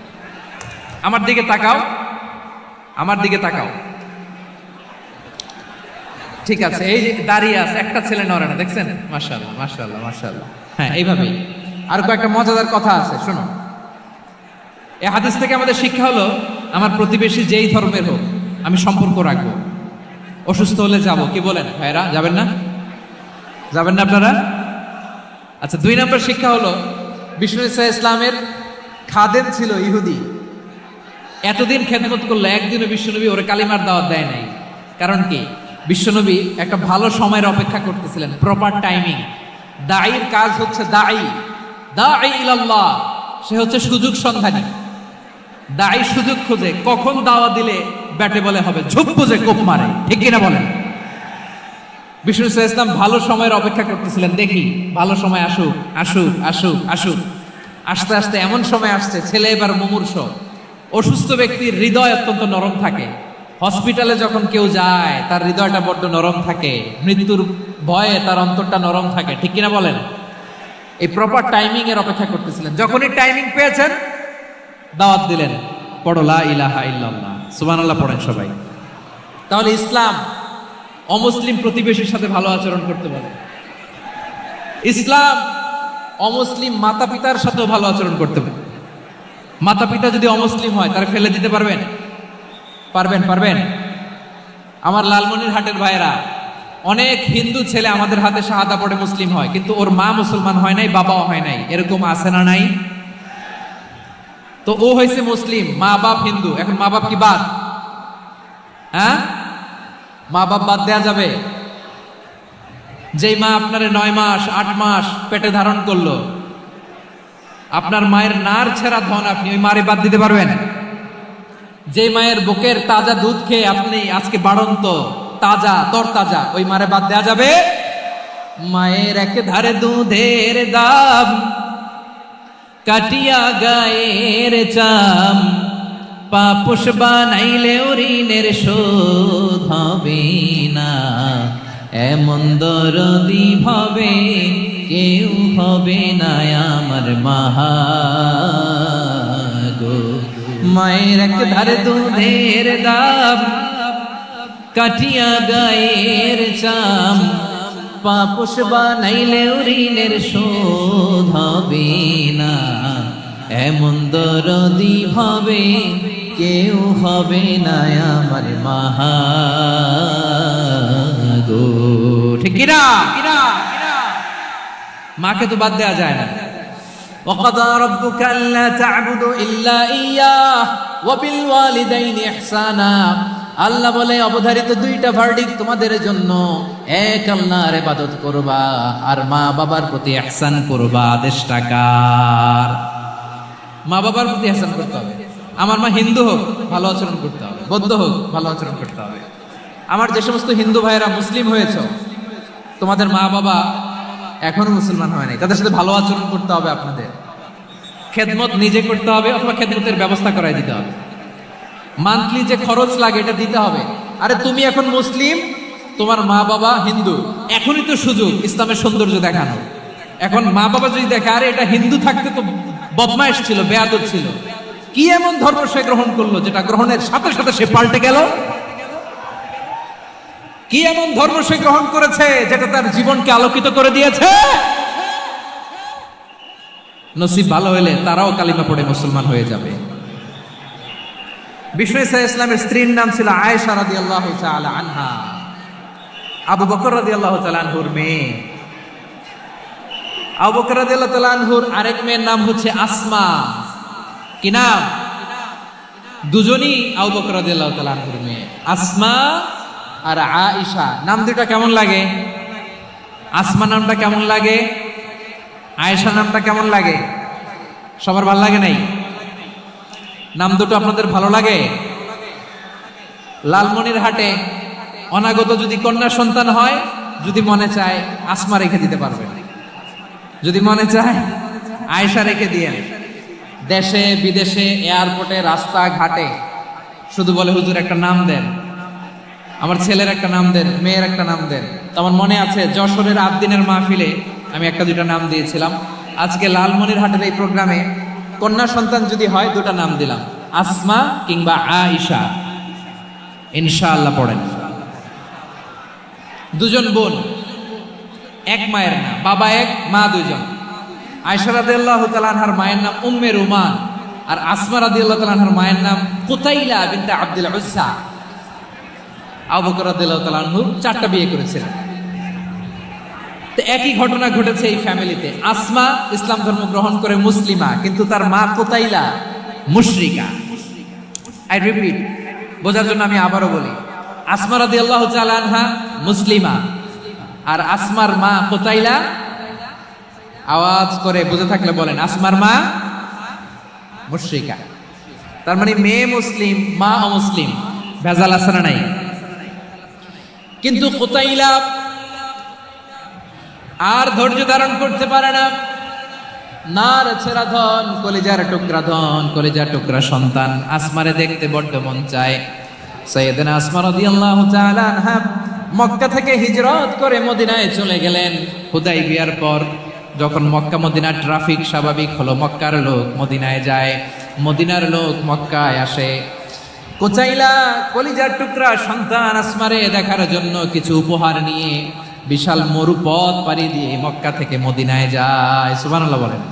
আমার দিকে তাকাও, আমার দিকে তাকাও, ঠিক আছে। এই যে দাঁড়িয়ে আছে, একটা ছেলে নড়ে না, দেখছেন? মাশাআল্লাহ মাশাআল্লাহ মাশাআল্লাহ। হ্যাঁ, এইভাবেই। আর কয়েকটা মজাদার কথা আছে, শোনো। এই হাদিস থেকে আমাদের শিক্ষা হলো, আমার প্রতিবেশী যেই ধর্মের হোক আমি সম্পর্ক রাখবো। অসুস্থ হলে যাব, কি বলেন ভাইরা? যাবেন না? যাবেন না আপনারা? আচ্ছা, 2 নম্বর শিক্ষা হলো, বিষ্ণু ইসা ইসলামের খাদেম ছিল ইহুদি, এতদিন খেদমত করলো, একদিনও বিশ্বনবী ওরে কালিমার দাওয়াত দেয় নাই। কারণ কি? বিশ্বনবী একটা ভালো সময়ের অপেক্ষা করতেছিলেন, প্রপার টাইমিং। দাঈর কাজ হচ্ছে দাঈ ইলাল্লাহ, সে হচ্ছে সুযোগ সন্ধানী। দাঈ সুযোগ খোঁজে, কখন দাওয়া দিলে ব্যাটে বলে হবে, ঝোপ বুঝে কোপ মারে, ঠিক কিনা বলেন? বিষ্ণু ইসলাম ভালো সময়ের অপেক্ষা করতেছিলেন, দেখি ভালো সময় আসুক আসুক আসুক আসুক। আস্তে আস্তে এমন সময় আসছে, ছেলে এবার মুমূর্ষ। অসুস্থ ব্যক্তির হৃদয় অত্যন্ত নরম থাকে। হসপিটালে যখন কেউ যায় তার হৃদয়টা বড্ড নরম থাকে, মৃত্যুর ভয়ে তার অন্তরটা নরম থাকে, ঠিক কিনা বলেন? এই প্রপার টাইমিং এর অপেক্ষা করতেছিলেন। যখনই টাইমিং পেয়েছেন, দাওয়াত দিলেন, পড়ো লা ইলাহা ইল্লাল্লাহ, সুবহানাল্লাহ পড়েন সবাই। তাহলে ইসলাম অমুসলিম প্রতিবেশীর সাথে ভালো আচরণ করতে বলে। ইসলাম অমুসলিম মাতা পিতার সাথেও ভালো আচরণ করতে বলে। মাতা পিতা যদি অমুসলিম হয়, তারা ফেলে দিতে পারবেন? পারবেন? পারবেন? আমার লালমনিরহাটের ভাইয়েরা, অনেক হিন্দু ছেলে আমাদের হাতে শাহাদা পড়ে মুসলিম হয়, কিন্তু ওর মা মুসলমান হয় নাই, বাবাও হয় নাই, এরকম আছে না নাই? তো ও হয়েছে মুসলিম, মা বাপ হিন্দু, এখন মা বাপ কি বাদ? হ্যাঁ, মা বাপ বাদ দেয়া যাবে? যেই মা আপনারে 9 মাস 8 মাস পেটে ধারণ করলো, আপনার মায়ের নার ছেঁড়া ধন, আপনি ওই মারে বাদ দিতে পারবেন? যে মায়ের বুকের তাজা দুধ খেয়ে আপনি আজকে বাড়ন্ত তাজা তরতাজা, ওই মারে বাদ দেয়া যাবে? মায়ের এক ধারে দুধের দাম, কাটিয়া গায়ের চাম, পাপুষ বানাইলেও ঋণের শোধ হবে না। এমন দরদি ভাবে কেউ হবে না আমার মাহা গো। মায়ের এক ধারে দুধের দাম, কাটিয়া গায়ের চাম, পাপুষ বানাইলেও ঋণের শোধ হবে না। এমন দরদি ভাবে কেউ হবে না আমার মাহা গো। ঠিক কিনা? মাকে তো বাদ দেওয়া যায় না। وقضى ربك ألا تعبدوا إلا إياه وبالوالدين إحسانا। আল্লাহ বলে অবধারিত দুইটা ভার্ডিক তোমাদের জন্য, এক আল্লাহর ইবাদত করবা আর মা বাবার প্রতি ইহসান করবা। আদেশটা কার? মা বাবার প্রতি ইহসান করতে হবে। আমার মা হিন্দু হোক ভালো আচরণ করতে হবে, বৌদ্ধ হোক ভালো আচরণ করতে হবে। আমার যে সমস্ত হিন্দু ভাইয়েরা মুসলিম হয়েছে, তোমাদের মা বাবা এখনো মুসলমান হয় নাই, তাদের সাথে ভালো আচরণ করতে হবে। আপনাদের খেদমত নিজে করতে হবে অথবা খেদমতের ব্যবস্থা করাই দিতে হবে। মান্থলি যে খরচ লাগে এটা দিতে হবে। আরে তুমি এখন মুসলিম, তোমার মা বাবা হিন্দু, এখনই তো সুযোগ ইসলামের সৌন্দর্য দেখানো। এখন মা বাবা যদি দেখে আরে এটা হিন্দু থাকতে তো বদমাইশ ছিল, বেয়াদব ছিল, কি এমন ধর্ম সে গ্রহণ করলো যেটা গ্রহণের সাথে সাথে সে পাল্টে গেল? কি এমন ধর্ম সে গ্রহণ করেছে যেটা তার জীবনকে আলোকিত করে দিয়েছে? নসিব ভালো হলে তারাও কালিমা পড়ে মুসলমান হয়ে যাবে। বিষ্ণু ইসা ইসলামের স্ত্রীর নাম ছিল আয়েশা রাদিয়াল্লাহু তাআলা আনহা, আবু বকর রাদিয়াল্লাহু তাআলা আনহুর মেয়ে। আবু বকর রাদিয়াল্লাহু তাআলা আনহুর আরেক মেয়ের নাম হচ্ছে আসমা। কি নাম? দুজনই আবু বকর রাদিয়াল্লাহু তাআলা আনহুর মেয়ে, আসমা আর আয়েশা। নাম দুটা কেমন লাগে? আসমা নামটা কেমন লাগে? আয়েশা নামটা কেমন লাগে? সবার ভালো লাগে নাই? নাম দুটো আপনাদের ভালো লাগে? লালমনিরহাটে অনাগত যদি কন্যা সন্তান হয়, যদি মনে চায় আসমা রেখে দিতে পারবেন, যদি মনে চায় আয়েশা রেখে দিয়েন। দেশে বিদেশে এয়ারপোর্টে রাস্তাঘাটে শুধু বলে হুজুর একটা নাম দেন, আমার ছেলের একটা নাম দেন, মেয়ের একটা নাম দেন। তো আমার মনে আছে যশোরের আবদিনের মাহফিলে আমি একটা দুইটা নাম দিয়েছিলাম। আজকে লালমনিরহাটের এই প্রোগ্রামে কন্যা সন্তান যদি হয় দুটা নাম দিলাম, আসমা কিংবা আয়েশা। ইনশাআল্লাহ পড়েন। দুজন বোন, এক মায়ের নাম, বাবা এক মা দুইজন। আয়েশা রাদিয়াল্লাহু তাআলা আনহার মায়ের নাম উম্মে রুমান, আর আসমা রাদিয়াল্লাহু তাআলা আনহার মায়ের নাম কুতাইলা বিনতে আব্দুল উজ্জা। আবু বকর রাদিয়াল্লাহু তাআলা আনহু 4টা বিয়ে করেছিলেন। তো একই ঘটনা ঘটেছে এই ফ্যামিলিতে। আসমা ইসলাম ধর্ম গ্রহণ করে মুসলিমা, কিন্তু তার মা কুতাইলা মুশরিকা। আই রিপিট, বোঝার জন্য আমি আবারও বলি, আসমা রাদিয়াল্লাহু তাআলা আনহা মুসলিমা, আর আসমার মা কুতাইলা, আওয়াজ করে বুঝে থাকলে বলেন, আসমার মা মুশরিকা। তার মানে মেয়ে মুসলিম, মা অমুসলিম। ভেজাল আছে না নাই? কিন্তু কুতাইলা আর ধৈর্য ধারণ করতে পারে না। নার ছেড়া ধন, কলিজার টুকরা ধন, কলিজার টুকরা সন্তান আসমারে দেখতে বড্ড মন চায়। সাইয়েদনা আসমা রাদিয়াল্লাহু তাআলা আনহা মক্কা থেকে হিজরত করে মদিনায় চলে গেলেন। হুদাইবিয়ার পর যখন মক্কা মদিনার ট্রাফিক স্বাভাবিক হলো, মক্কার লোক মদিনায় যায়, মদিনার লোক মক্কায় আসে। কুতাইলা কলিজার টুকরা সন্তান আসমারে দেখার জন্য কিছু উপহার নিয়ে বিশাল মরুপথ পাড়ি দিয়ে মক্কা থেকে মদিনায় যায়। সুবহানাল্লাহ বলেন।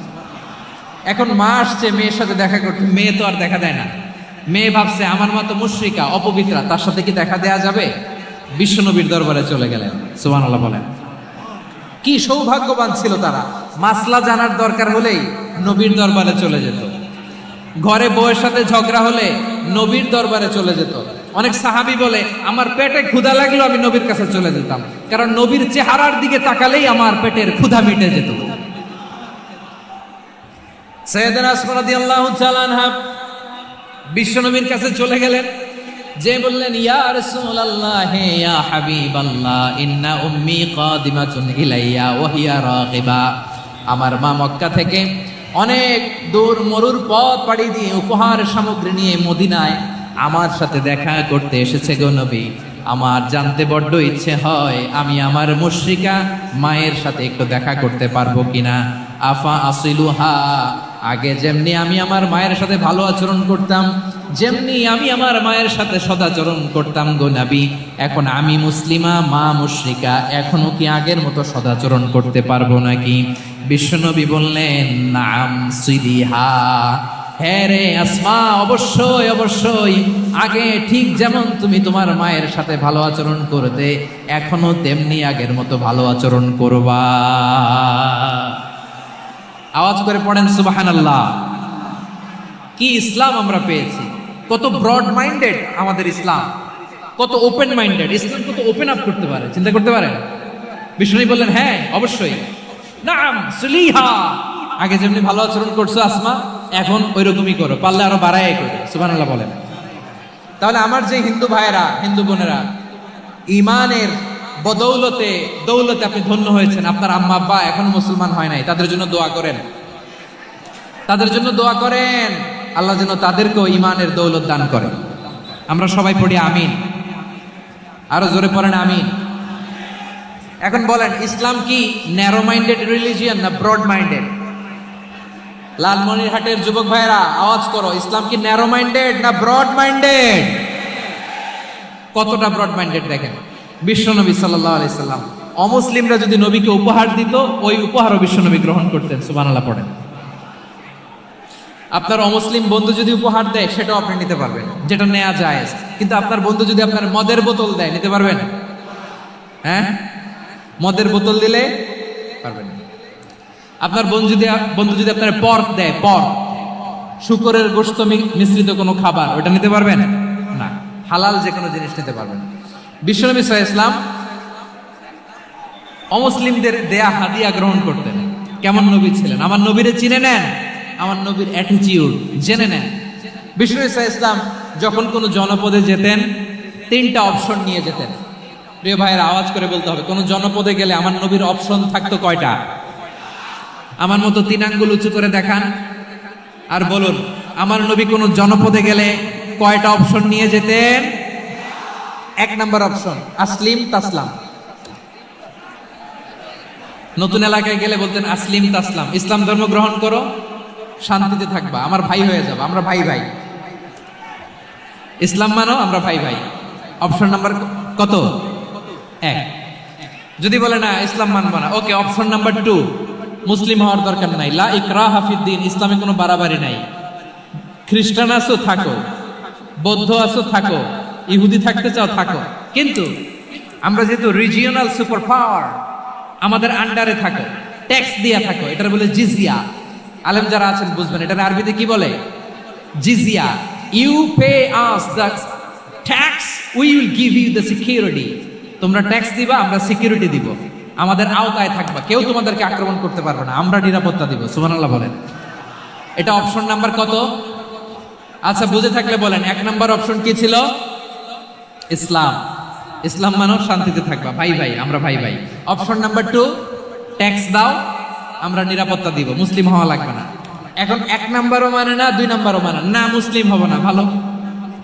এখন মা আসছে মেয়ের সাথে দেখা করতে, মেয়ে তো আর দেখা দেয় না। মেয়ে ভাবছে আমার মা তো মুশরিকা, অপবিত্রা, তার সাথে কি দেখা দেয়া যাবে? বিশ্বনবীর দরবারে চলে গেলেন। সুবহানাল্লাহ বলেন। কি সৌভাগ্যবান ছিল তারা, মাসলা জানার দরকার হলেই নবীর দরবারে চলে যেত। ঘরে বউয়ের সাথে ঝগড়া হলে নবীর দরবারে চলে যেত। অনেক সাহাবী বলে আমার পেটে ক্ষুধা লাগলো আমি নবীর কাছে চলে যেতাম, কারণ নবীর চেহারার দিকে তাকালেই আমার পেটের ক্ষুধা মিটে যেত। সাইয়েদনা আসমা রাদিয়াল্লাহু তাআলা আনহা বিশ্বনবীর কাছে চলে গেলেন। যে বললেন ইয়া রাসূলুল্লাহ ইয়া হাবিবাল্লাহ ইন্না উম্মি কাদিমাতুন ইলাইয়া ওয়া হিয়া রাগিবা, আমার মা মক্কা থেকে অনেক দূর মরুর পথ পাড়ি দিয়ে উপহার সামগ্রী নিয়ে মদিনায় আমার সাথে দেখা করতে এসেছে গো নবী। আমার জানতে বড্ড ইচ্ছে হয় আমি আমার মুশরিকা মায়ের সাথে একটু দেখা করতে পারবো কিনা। আফা আসিলুহা, আগে যেমনি আমি আমার মায়ের সাথে ভালো আচরণ করতাম, যেমনি আমি আমার মায়ের সাথে সদাচরণ করতাম গো নবী, এখন আমি মুসলিমা মা মুশরিকা, এখনো কি আগের মতো সদাচরণ করতে পারবো নাকি? বিশ্বনবী বললেন নাম সিদিহা, হ্যাঁ রে আসমা, অবশ্যই অবশ্যই, আগে ঠিক যেমন তুমি তোমার মায়ের সাথে ভালো আচরণ করতে, এখনো তেমনি আগের মতো ভালো আচরণ করবা। আওয়াজ করে পড়েন সুবহানাল্লাহ। কি ইসলাম আমরা পেয়েছি! কত ব্রড মাইন্ডেড আমাদের ইসলাম, কত ওপেন মাইন্ডেড ইসলাম, কত ওপেন আপ করতে পারে, চিন্তা করতে পারেন। বিষ্ণু বললেন হ্যাঁ অবশ্যই, নাম সুলিহা, আগে যেমনি ভালো আচরণ করছো আসমা, এখন ওই রকমই করো, পারলে আরো বাড়াই করো। সুবহানাল্লাহ বলেন। তাহলে আমার যে হিন্দু ভাইয়েরা, হিন্দু বোনেরা, ইমানের বদৌলতে দৌলতে আপনি ধন্য হয়েছেন, আপনার আম্মা আব্বা এখনো মুসলমান হয় নাই, তাদের জন্য দোয়া করেন, তাদের জন্য দোয়া করেন, আল্লাহ যেন তাদেরকেও ইমানের দৌলত দান করে। আমরা সবাই পড়ি আমিন, আরো জোরে পড়েন আমিন। এখন বলেন, ইসলাম কি ন্যারো মাইন্ডেড রিলিজিয়ান না ব্রড মাইন্ডেড? লালমনিরহাটের যুবক ভাইরা আওয়াজ করো, ইসলাম কি ন্যারো মাইন্ডেড না ব্রড মাইন্ডেড? কতটা ব্রড মাইন্ডেড দেখেন। বিশ্বনবী সাল্লাল্লাহু আলাইহি সাল্লাম অমুসলিমরা যদি নবীকে উপহার দিত, ওই উপহারও বিশ্বনবী গ্রহণ করতেন। সুবহানাল্লাহ পড়েন। আপনার অমুসলিম বন্ধু যদি উপহার দেয়, সেটাও আপনি নিতে পারবেন, যেটা নেওয়া জায়েজ। কিন্তু আপনার বন্ধু যদি আপনার মদের বোতল দেয়, নিতে পারবেন? হ্যাঁ, মদের বোতল দিলে পারবেন। আপনার বন্ধু যদি আপনার পর্ক দেয়, পর্ক, শুকরের গোশত মিশ্রিত কোনো খাবার, ওটা নিতে পারবেন না। হালাল যে কোনো জিনিস নিতে পারবেন। বিশ্বনবী সাল্লাল্লাহু আলাইহি ওয়াসাল্লাম অমুসলিমদের দেয়া হাদিয়া গ্রহণ করতেন। কেমন নবী ছিলেন! আমার নবীরে চিনে নেন, আমার নবীর অ্যাটিটিউড জেনে নেন। বিশ্বনবী সাল্লাল্লাহু আলাইহি ওয়াসাল্লাম যখন কোনো জনপদে যেতেন, 3টা অপশন নিয়ে যেতেন। প্রিয় ভাইয়ের আওয়াজ করে বলতে হবে, কোন জনপদে গেলে আমার নবীর অপশন থাকতো কয়টা? আমার মতো 3 আঙ্গুল উঁচু করে দেখান আর বলুন, আমার নবী কোন জনপদে গেলে কয়টা অপশন নিয়ে যেতেন? 1 নাম্বার অপশন আসলিম তাসলাম। নতুন এলাকায় গেলে বলতেন আসলিম তাসলাম, ইসলাম ধর্ম গ্রহণ করো, শান্তিতে থাকবা, আমার ভাই হয়ে যাবে, আমরা ভাই ভাই, ইসলাম মানো, আমরা ভাই ভাই। অপশন নাম্বার কত? 1। যদি বলে না ইসলাম মানবো না, ওকে, অপশন নাম্বার 2, মুসলিম হওয়ার দরকার নাই, লা ইকরাহা ফিদ্দিন, ইসলামে কোনো বাড়াবাড়ি নাই। খ্রিস্টান আছো থাকো, বৌদ্ধ আছো থাকো, ইহুদি থাকতে চাও থাকো, কিন্তু আমরা যেহেতু রিজিওনাল সুপার পাওয়ার, আমাদের আন্ডারে থাকো, ট্যাক্স দিয়া থাকো, এটার বলে জিজিয়া। আলেম যারা আছেন বুঝবেন, এটার আরবিতে কি বলে? জিজিয়া। You pay us the tax, we will give you the security. তোমরা ট্যাক্স দিবা, আমরা সিকিউরিটি দিব, আমাদের আওতায় থাকবা, কেউ তোমাদেরকে আক্রমণ করতে পারবে না, আমরা নিরাপত্তা দিব। সুবহানাল্লাহ বলেন। এটা অপশন নাম্বার কত? আচ্ছা, বুঝে থাকলে বলেন, 1 নাম্বার অপশন কি ছিল? ইসলাম। ইসলাম মানো, শান্তিতে থাকবা, ভাই ভাই, আমরা ভাই ভাই। অপশন নাম্বার 2, ট্যাক্স দাও, আমরা নিরাপত্তা দিব, মুসলিম হওয়া লাগবে না। এখন 1 নাম্বারও মানে না, 2 নাম্বারও মানে না, মুসলিম হবো না, ভালো,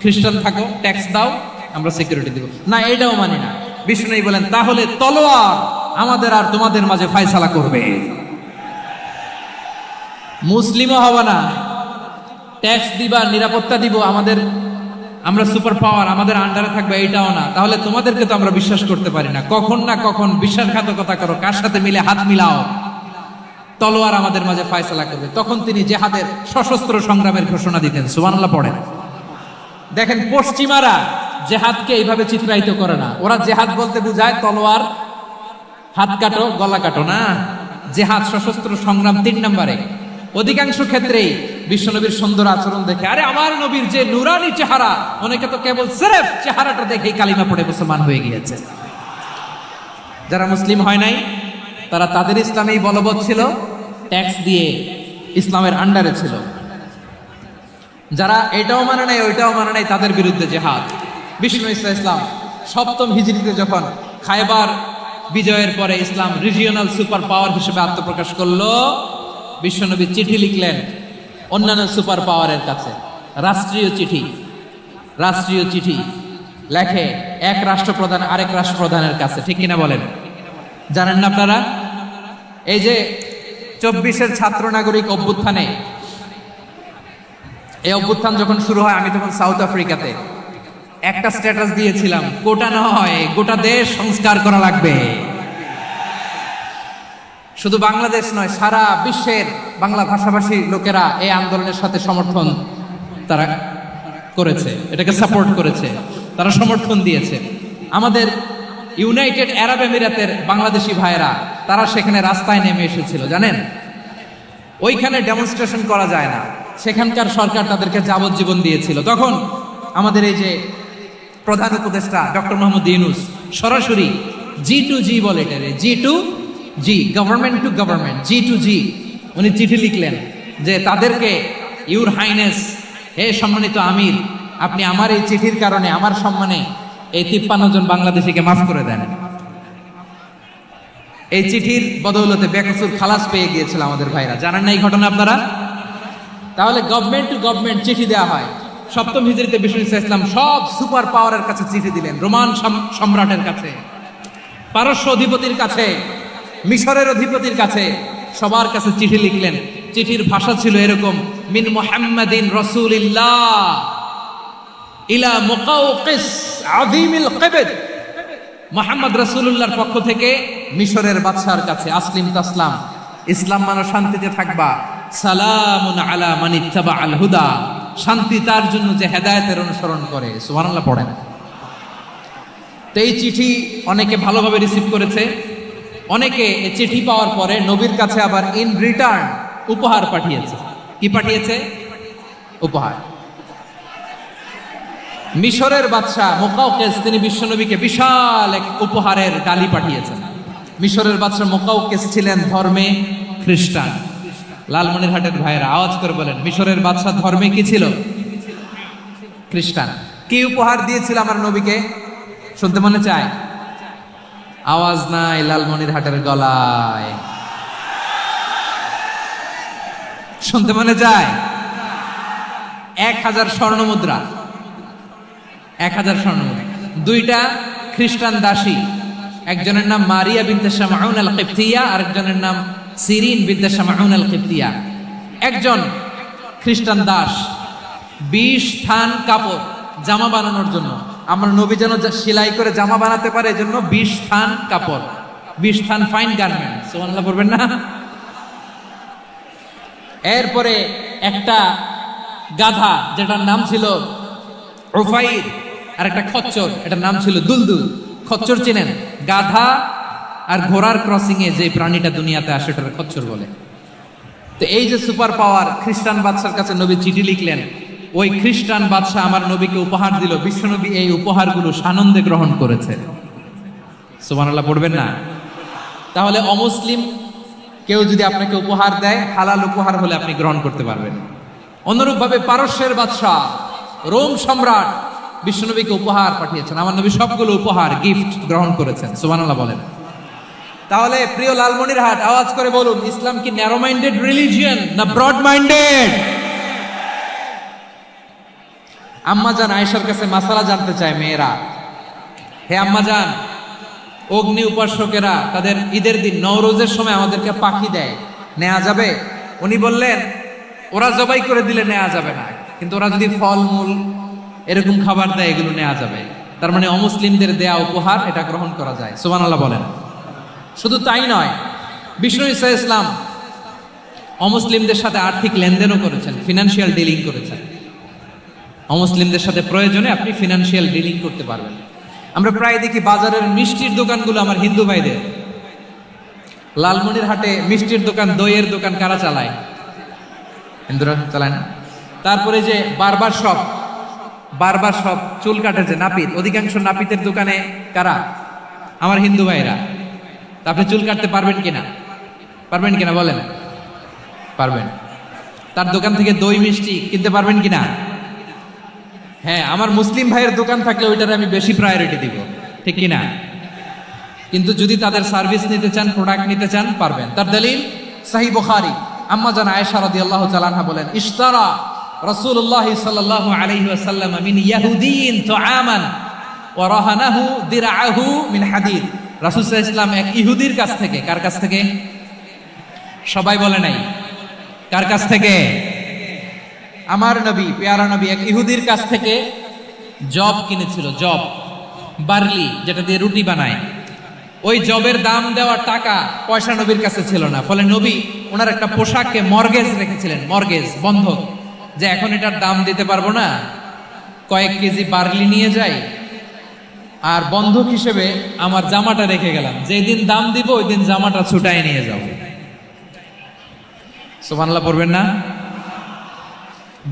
খ্রিস্টান থাকো, ট্যাক্স দাও, আমরা সিকিউরিটি দিব না, এটাও মানি না। বিষ্ণু বলেন, তাহলে তলোয়ার আমাদের আর তোমাদের মাঝে ফয়সালা করবে, মুসলিমও হবো না, ট্যাক্স দিবা, নিরাপত্তা দিব, আমরা সুপার পাওয়ার, আমাদের আন্ডারে থাকবে, এইটাও না। তাহলে তোমাদেরকে তো আমরা বিশ্বাস করতে পারি না, কখন না কখন বিশ্বাসঘাতকতা করো, কার সাথে মিলে হাত মিলাও, তলোয়ার আমাদের মাঝে ফয়সালা করবে। তখন তিনি জেহাদের সশস্ত্র সংগ্রামের ঘোষণা দিতেন। সুবহানাল্লাহ পড়েন। দেখেন, পশ্চিমারা জেহাদকে এইভাবে চিত্রায়িত করে না, ওরা জেহাদ বলতে বুঝায় তলোয়ার, হাত কাটো, গলা কাটো, না, জেহাদ সশস্ত্র সংগ্রাম 3 নম্বরে। অধিকাংশ ক্ষেত্রেই বিশ্বনবীর সুন্দর আচরণ দেখে, আরে আমার নবীর যে নুরানি চেহারা, অনেকে তো কেবল সিরেফ চেহারাটা দেখেই কালিমা পড়ে মুসলমান হয়ে গিয়েছে। যারা মুসলিম হয় নাই, তারা তাদের ইসলামেই বলবৎ ছিল, ট্যাক্স দিয়ে ইসলামের আন্ডারে ছিল। যারা এটাও মানে নাই, ওইটাও মানে নাই, তাদের বিরুদ্ধে জেহাদ। বিষ্ণু ঈসা ইসলাম সপ্তম হিজরিতে যখন খায়বার বিজয়ের পরে ইসলাম রিজিওনাল সুপার পাওয়ার হিসেবে আত্মপ্রকাশ করলো, বিশ্বনবী চিঠি লিখলেন অন্যান্য সুপার পাওয়ারের কাছে। রাষ্ট্রীয় চিঠি লেখে এক রাষ্ট্রপ্রধান আরেক রাষ্ট্রপ্রধানের কাছে, ঠিক কিনা বলেন? জানেন না আপনারা? এই যে 24-এর ছাত্র নাগরিক অভ্যুত্থানে, এই অভ্যুত্থান যখন শুরু হয় আমি তখন সাউথ আফ্রিকাতে একটা স্ট্যাটাস দিয়েছিলাম, গোটা নয় গোটা দেশ সংস্কার করা লাগবে। শুধু বাংলাদেশ নয়, সারা বিশ্বের বাংলা ভাষাভাষী লোকেরা এই আন্দোলনের সাথে সমর্থন তারা করেছে, এটাকে সাপোর্ট করেছে, তারা সমর্থন দিয়েছে। আমাদের ইউনাইটেড আরব আমিরাতের বাংলাদেশি ভাইয়েরা তারা সেখানে রাস্তায় নেমে এসেছিল, জানেন? ওইখানে ডেমনস্ট্রেশন করা যায় না, সেখানকার সরকার তাদেরকে যাবজ্জীবন দিয়েছিল। তখন আমাদের এই যে প্রধান উপদেষ্টা ডক্টর মোহাম্মদ ইউনূস সরাসরি G2G বলে, এটারে G2G, government to government, G2G, উনি চিঠি লিখলেন যে তাদেরকে, ইউর হাইনেস, হে সম্মানিত আমির, আপনি আমার এই চিঠির কারণে আমার সম্মানে এই 53 জন বাংলাদেশিকে মাফ করে দেন। এই চিঠির বদৌলতে বেকসুর খালাস পেয়ে গিয়েছিল আমাদের ভাইরা, জানেন না এই ঘটনা আপনারা? তাহলে গভর্নমেন্ট টু গভর্নমেন্ট চিঠি দেওয়া হয়। সপ্তম হিজরিতে বিষ্ণু ঈসা ইসলাম সব সুপার পাওয়ারের কাছে চিঠি দিলেন, রোমান সম্রাটের কাছে, পারস্য অধিপতির কাছে, মিশরের অধিপতির কাছে, সবার কাছে চিঠি লিখলেন। চিঠির ভাষা ছিল এরকম, মিন মুহাম্মাদিন রাসূলিল্লাহ ইলা মুকাওকিস আযীমিল কিবত, মুহাম্মদ রাসূলুল্লাহর পক্ষ থেকে মিশরের বাদশার কাছে, আসলিম তাসলাম, ইসলাম মানো শান্তিতে থাকবা, সালামুন আলা মান ইত্তাবাআল হুদা, শান্তি তার জন্য যে হেদায়েতের অনুসরণ করে। সুবহানাল্লাহ পড়েন। তো এই চিঠি অনেকে ভালোভাবে রিসিভ করেছে, অনেকে এই চিঠি পাওয়ার পরে নবীর কাছে আবার ইন রিটার্ন উপহার পাঠিয়েছে। কি পাঠিয়েছে? উপহার। মিশরের বাদশাহ মুকাওকিস তিনি বিশ্বনবীকে বিশাল এক উপহারের ডালি পাঠিয়েছেন। মিশরের বাদশাহ মুকাওকিস ছিলেন ধর্মে খ্রিস্টান। লালমনিরহাটের ভাইয়েরা আওয়াজ করে বলেন, মিশরের বাদশাহ ধর্মে কি ছিল? খ্রিস্টান। কি উপহার দিয়েছিল আমার নবীকে? শুনতে মনে চায়? আওয়াজ নাই লালমনিরহাটের গলায়, শুনতে মনে চায়? 1000 স্বর্ণ মুদ্রা, 1000 স্বর্ণ মুদ্রা। 2টা খ্রিস্টান দাসী, একজনের নাম মারিয়া বিনতে শামউন আল কিবতিয়া, আরেকজনের নাম সিরিন বিনতে শামউন আল কিবতিয়া। একজন খ্রিস্টান দাস 20 থান কাপড় জামা বানানোর জন্য, আমার নবী যেন সেলাই করে জামা বানাতে পারে এজন্য 20 থান কাপড়, 20 থান ফাইন গার্মেন্ট, সুবহানাল্লাহ পড়বেন না? এরপরে একটা গাধা যেটার নাম ছিল উফাইর, আর একটা খচ্চর, এটার নাম ছিল দুলদুল। খচ্চর চিনেন? গাধা আর ঘোড়ার ক্রসিং এ যে প্রাণীটা দুনিয়াতে আসে ওটার খচ্চর বলে। তো এই যে সুপার পাওয়ার খ্রিস্টান বাদশার কাছে নবী চিঠি লিখলেন, ওই খ্রিস্টান বাদশা আমার নবীকে উপহার দিল। বিশ্বনবী এই উপহারগুলো সানন্দে গ্রহণ করেছে। সুবহানাল্লাহ পড়বেন না? তাহলে অমুসলিম কেউ যদি আপনাকে উপহার দেয়, হালাল উপহার হলে আপনি গ্রহণ করতে পারবেন। অনুরূপভাবে পারস্যের বাদশাহ রোম সম্রাট বিশ্বনবীকে উপহার পাঠিয়েছেন, আমার নবী সবগুলো উপহার গিফট গ্রহণ করেছেন। সুবহানাল্লাহ বলেন। তাহলে প্রিয় লালমনিরহাট আওয়াজ করে বলুন, ইসলাম কি ন্যারো মাইন্ডেড রিলিজিয়ন না ব্রড মাইন্ডেড? আম্মাজান আয়েশার কাছে মাসালা জানতে চায় মেয়েরা, হে আম্মাজান, অগ্নি উপাসকেরা তাদের ঈদের দিন নওরোজের সময় আমাদেরকে পাখি দেয়, নেওয়া যাবে? উনি বললেন, ওরা জবাই করে দিলে নেওয়া যাবে না, কিন্তু ওরা যদি ফলমূল এরকম খাবার দেয় এগুলো নেওয়া যাবে। তার মানে অমুসলিমদের দেয়া উপহার এটা গ্রহণ করা যায়। সুবহানাল্লাহ বলেন। শুধু তাই নয়, বিষ্ণু ঈসা ইসলাম অমুসলিমদের সাথে আর্থিক লেনদেনও করেছেন, ফিনান্সিয়াল ডিলিং করেছেন। অমুসলিমদের সাথে প্রয়োজনে আপনি ফিনান্সিয়াল ডিলিং করতে পারবেন। আমরা প্রায় দেখি বাজারের মিষ্টির দোকানগুলো আমার হিন্দু ভাইদের। লালমনিরহাটে মিষ্টির দোকান, দইয়ের দোকান কারা চালায়? হিন্দুরা চালায় না? তারপরে যে বারবার শপ, চুল কাটে যে নাপিত, অধিকাংশ নাপিতের দোকানে কারা? আমার হিন্দু ভাইরা। তা আপনি চুল কাটতে পারবেন কিনা? পারবেন কিনা বলেন? পারবেন। তার দোকান থেকে দই মিষ্টি কিনতে পারবেন কিনা? হ্যাঁ, আমার মুসলিম ভাইয়ের দোকান থাকলে ওইটারে আমি বেশি প্রায়োরিটি দিব, ঠিক কি না? কিন্তু যদি তাদের সার্ভিস নিতে চান, প্রোডাক্ট নিতে চান, পারবেন। তার দলিল সহিহ বুখারী, আম্মা জান আয়েশা রাদিয়াল্লাহু তাআলা আনহা বলেন, ইশতারা রাসূলুল্লাহ সাল্লাল্লাহু আলাইহি ওয়াসাল্লাম মিন ইয়াহুদিয়িন তুআমান ওয়া রাহানাহু দিরআহু মিন হাদিদ। রাসূল সাল্লাল্লাহু আলাইহি ওয়াসাল্লাম এক ইহুদির কাছ থেকে, কার কাছ থেকে? সবাই বলে নাই, কার কাছ থেকে? আমার নবী, পেয়ারা নবী এক ইহুদির কাছ থেকে জব কিনেছিল, জব, বার্লি, যেটা দিয়ে রুটি বানায়। ওই জবের দাম দেওয়ার টাকা পয়সা নবীর কাছে ছিল না, ফলে নবী ওনার একটা পোশাককে মর্গেজ রেখেছিলেন, মর্গেজ, বন্ধক, যে এখন এটার দাম দিতে পারবো না, কয়েক কেজি বার্লি নিয়ে যাই আর বন্ধক হিসেবে আমার জামাটা রেখে গেলাম, যেদিন দাম দিব ওই দিন জামাটা ছুটাই নিয়ে যাব। সুবহানাল্লাহ পড়বেন না?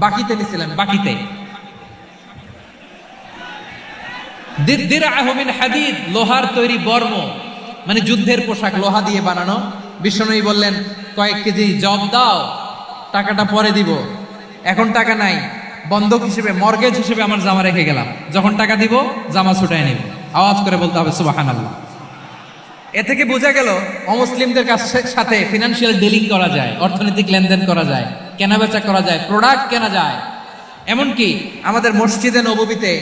বাকিতে নিছিলেন, বাকিতে। দিরআহু মিন হাদিদ, লোহার তৈরি বর্ম, মানে যুদ্ধের পোশাক, লোহা দিয়ে বানানো। বিশ্বনবী বললেন, কয়েক কেজি জব দাও, টাকাটা পরে দিব, এখন টাকা নাই, বন্ধক হিসেবে, মর্গেজ হিসেবে আমার জামা রেখে গেলাম, যখন টাকা দিব জামা ছুটায় নিব। আওয়াজ করে বলতে হবে সুবহানাল্লাহ। এ থেকে বোঝা গেল অমুসলিমদের সাথে ফিনান্সিয়াল ডিলিং করা যায়, অর্থনৈতিক লেনদেন করা যায়, কেনাবেচা করা যায়, প্রোডাক্ট কেনা যায়। এমনকি আমাদের মসজিদে নববীতে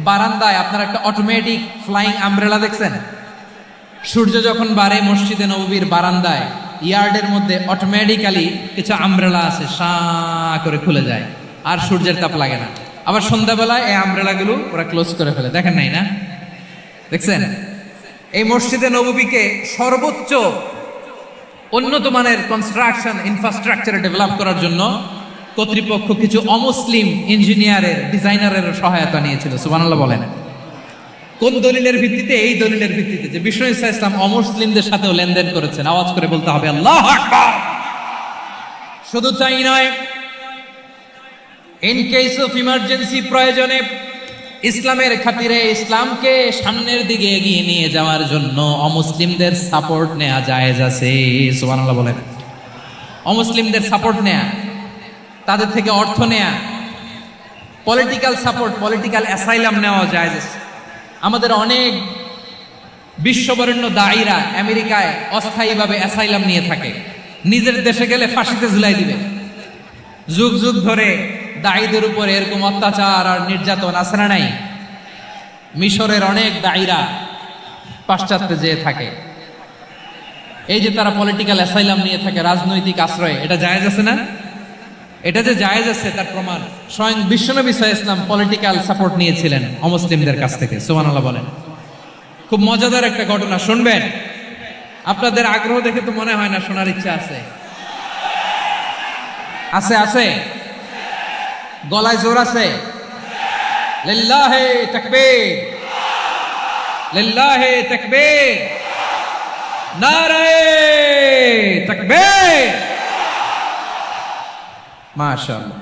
বারান্দায় আপনারা একটা অটোমেটিক ফ্লাইং আমব্রেলা দেখছেন? সূর্য যখন বাড়ে মসজিদে নববীর বারান্দায়, ইয়ার্ডের মধ্যে অটোমেটিক্যালি কিছু আমব্রেলা আছে, সাঁ করে খুলে যায়, আর সূর্যের তাপ লাগে না। আবার সন্ধ্যাবেলায় এই আমব্রেলাগুলো ওরা ক্লোজ করে ফেলে, দেখেন নাই না? দেখছেন? এই মসজিদে নববীকে সর্বোচ্চ উন্নত মানের কনস্ট্রাকশন ইনফ্রাস্ট্রাকচারে ডেভেলপ করার জন্য কর্তৃপক্ষ কিছু অমুসলিম ইঞ্জিনিয়ারের, ডিজাইনারের সহায়তা নিয়েছিল। সুবহানাল্লাহ বলেন। কোন দলিলের ভিত্তিতে? এই দলিলের ভিত্তিতে যে বিষ্ণু ঈসা ইসলাম অমুসলিমদের সাথেও লেনদেন করেছেন। আওয়াজ করে বলতে হবে আল্লাহু আকবার। শুধু তাই নয়, ইন কেস অফ ইমার্জেন্সি, প্রয়োজনে ইসলামের খাতিরে, ইসলামকে সামনের দিকে এগিয়ে নিয়ে যাওয়ার জন্য অমুসলিমদের সাপোর্ট নেওয়া জায়েজ আছে। সুবহানাল্লাহ বলেন। অমুসলিমদের সাপোর্ট নেয়া, তাদের থেকে অর্থ নেয়া, পলিটিক্যাল সাপোর্ট, পলিটিক্যাল অ্যাসাইলাম নেওয়া জায়েজ আছে। আমাদের অনেক বিশ্ববরেণ্য দায়ীরা আমেরিকায় অস্থায়ীভাবে অ্যাসাইলাম নিয়ে থাকে, নিজের দেশে গেলে ফাঁসিতে ঝুলাই দিবে। যুগ যুগ ধরে দায়ীদের উপর এরকম অত্যাচার আর নির্যাতন আছে না নাই? মিশরের অনেক দায়ীরা পাশ্চাত্যে যেয়ে থাকে, এই যে তারা পলিটিক্যাল অ্যাসাইলাম নিয়ে থাকে, রাজনৈতিক আশ্রয়, এটা জায়েজ আছে না? এটা যে জায়েজ আছে তার প্রমাণ স্বয়ং বিশ্বনবী সাল্লাল্লাহু আলাইহি ওয়াসাল্লাম পলিটিক্যাল সাপোর্ট নিয়েছিলেন অমুসলিমদের কাছ থেকে। সুবহানাল্লাহ বলেন। খুব মজাদার একটা ঘটনা শুনবেন, আপনাদের আগ্রহ দেখে তো মনে হয় না শোনার ইচ্ছা আছে। আছে আছে, গলায় জোর আছে। লিল্লাহি তাকবীর, লিল্লাহি তাকবীর, নারে তাকবীর। মাশাআল্লাহ।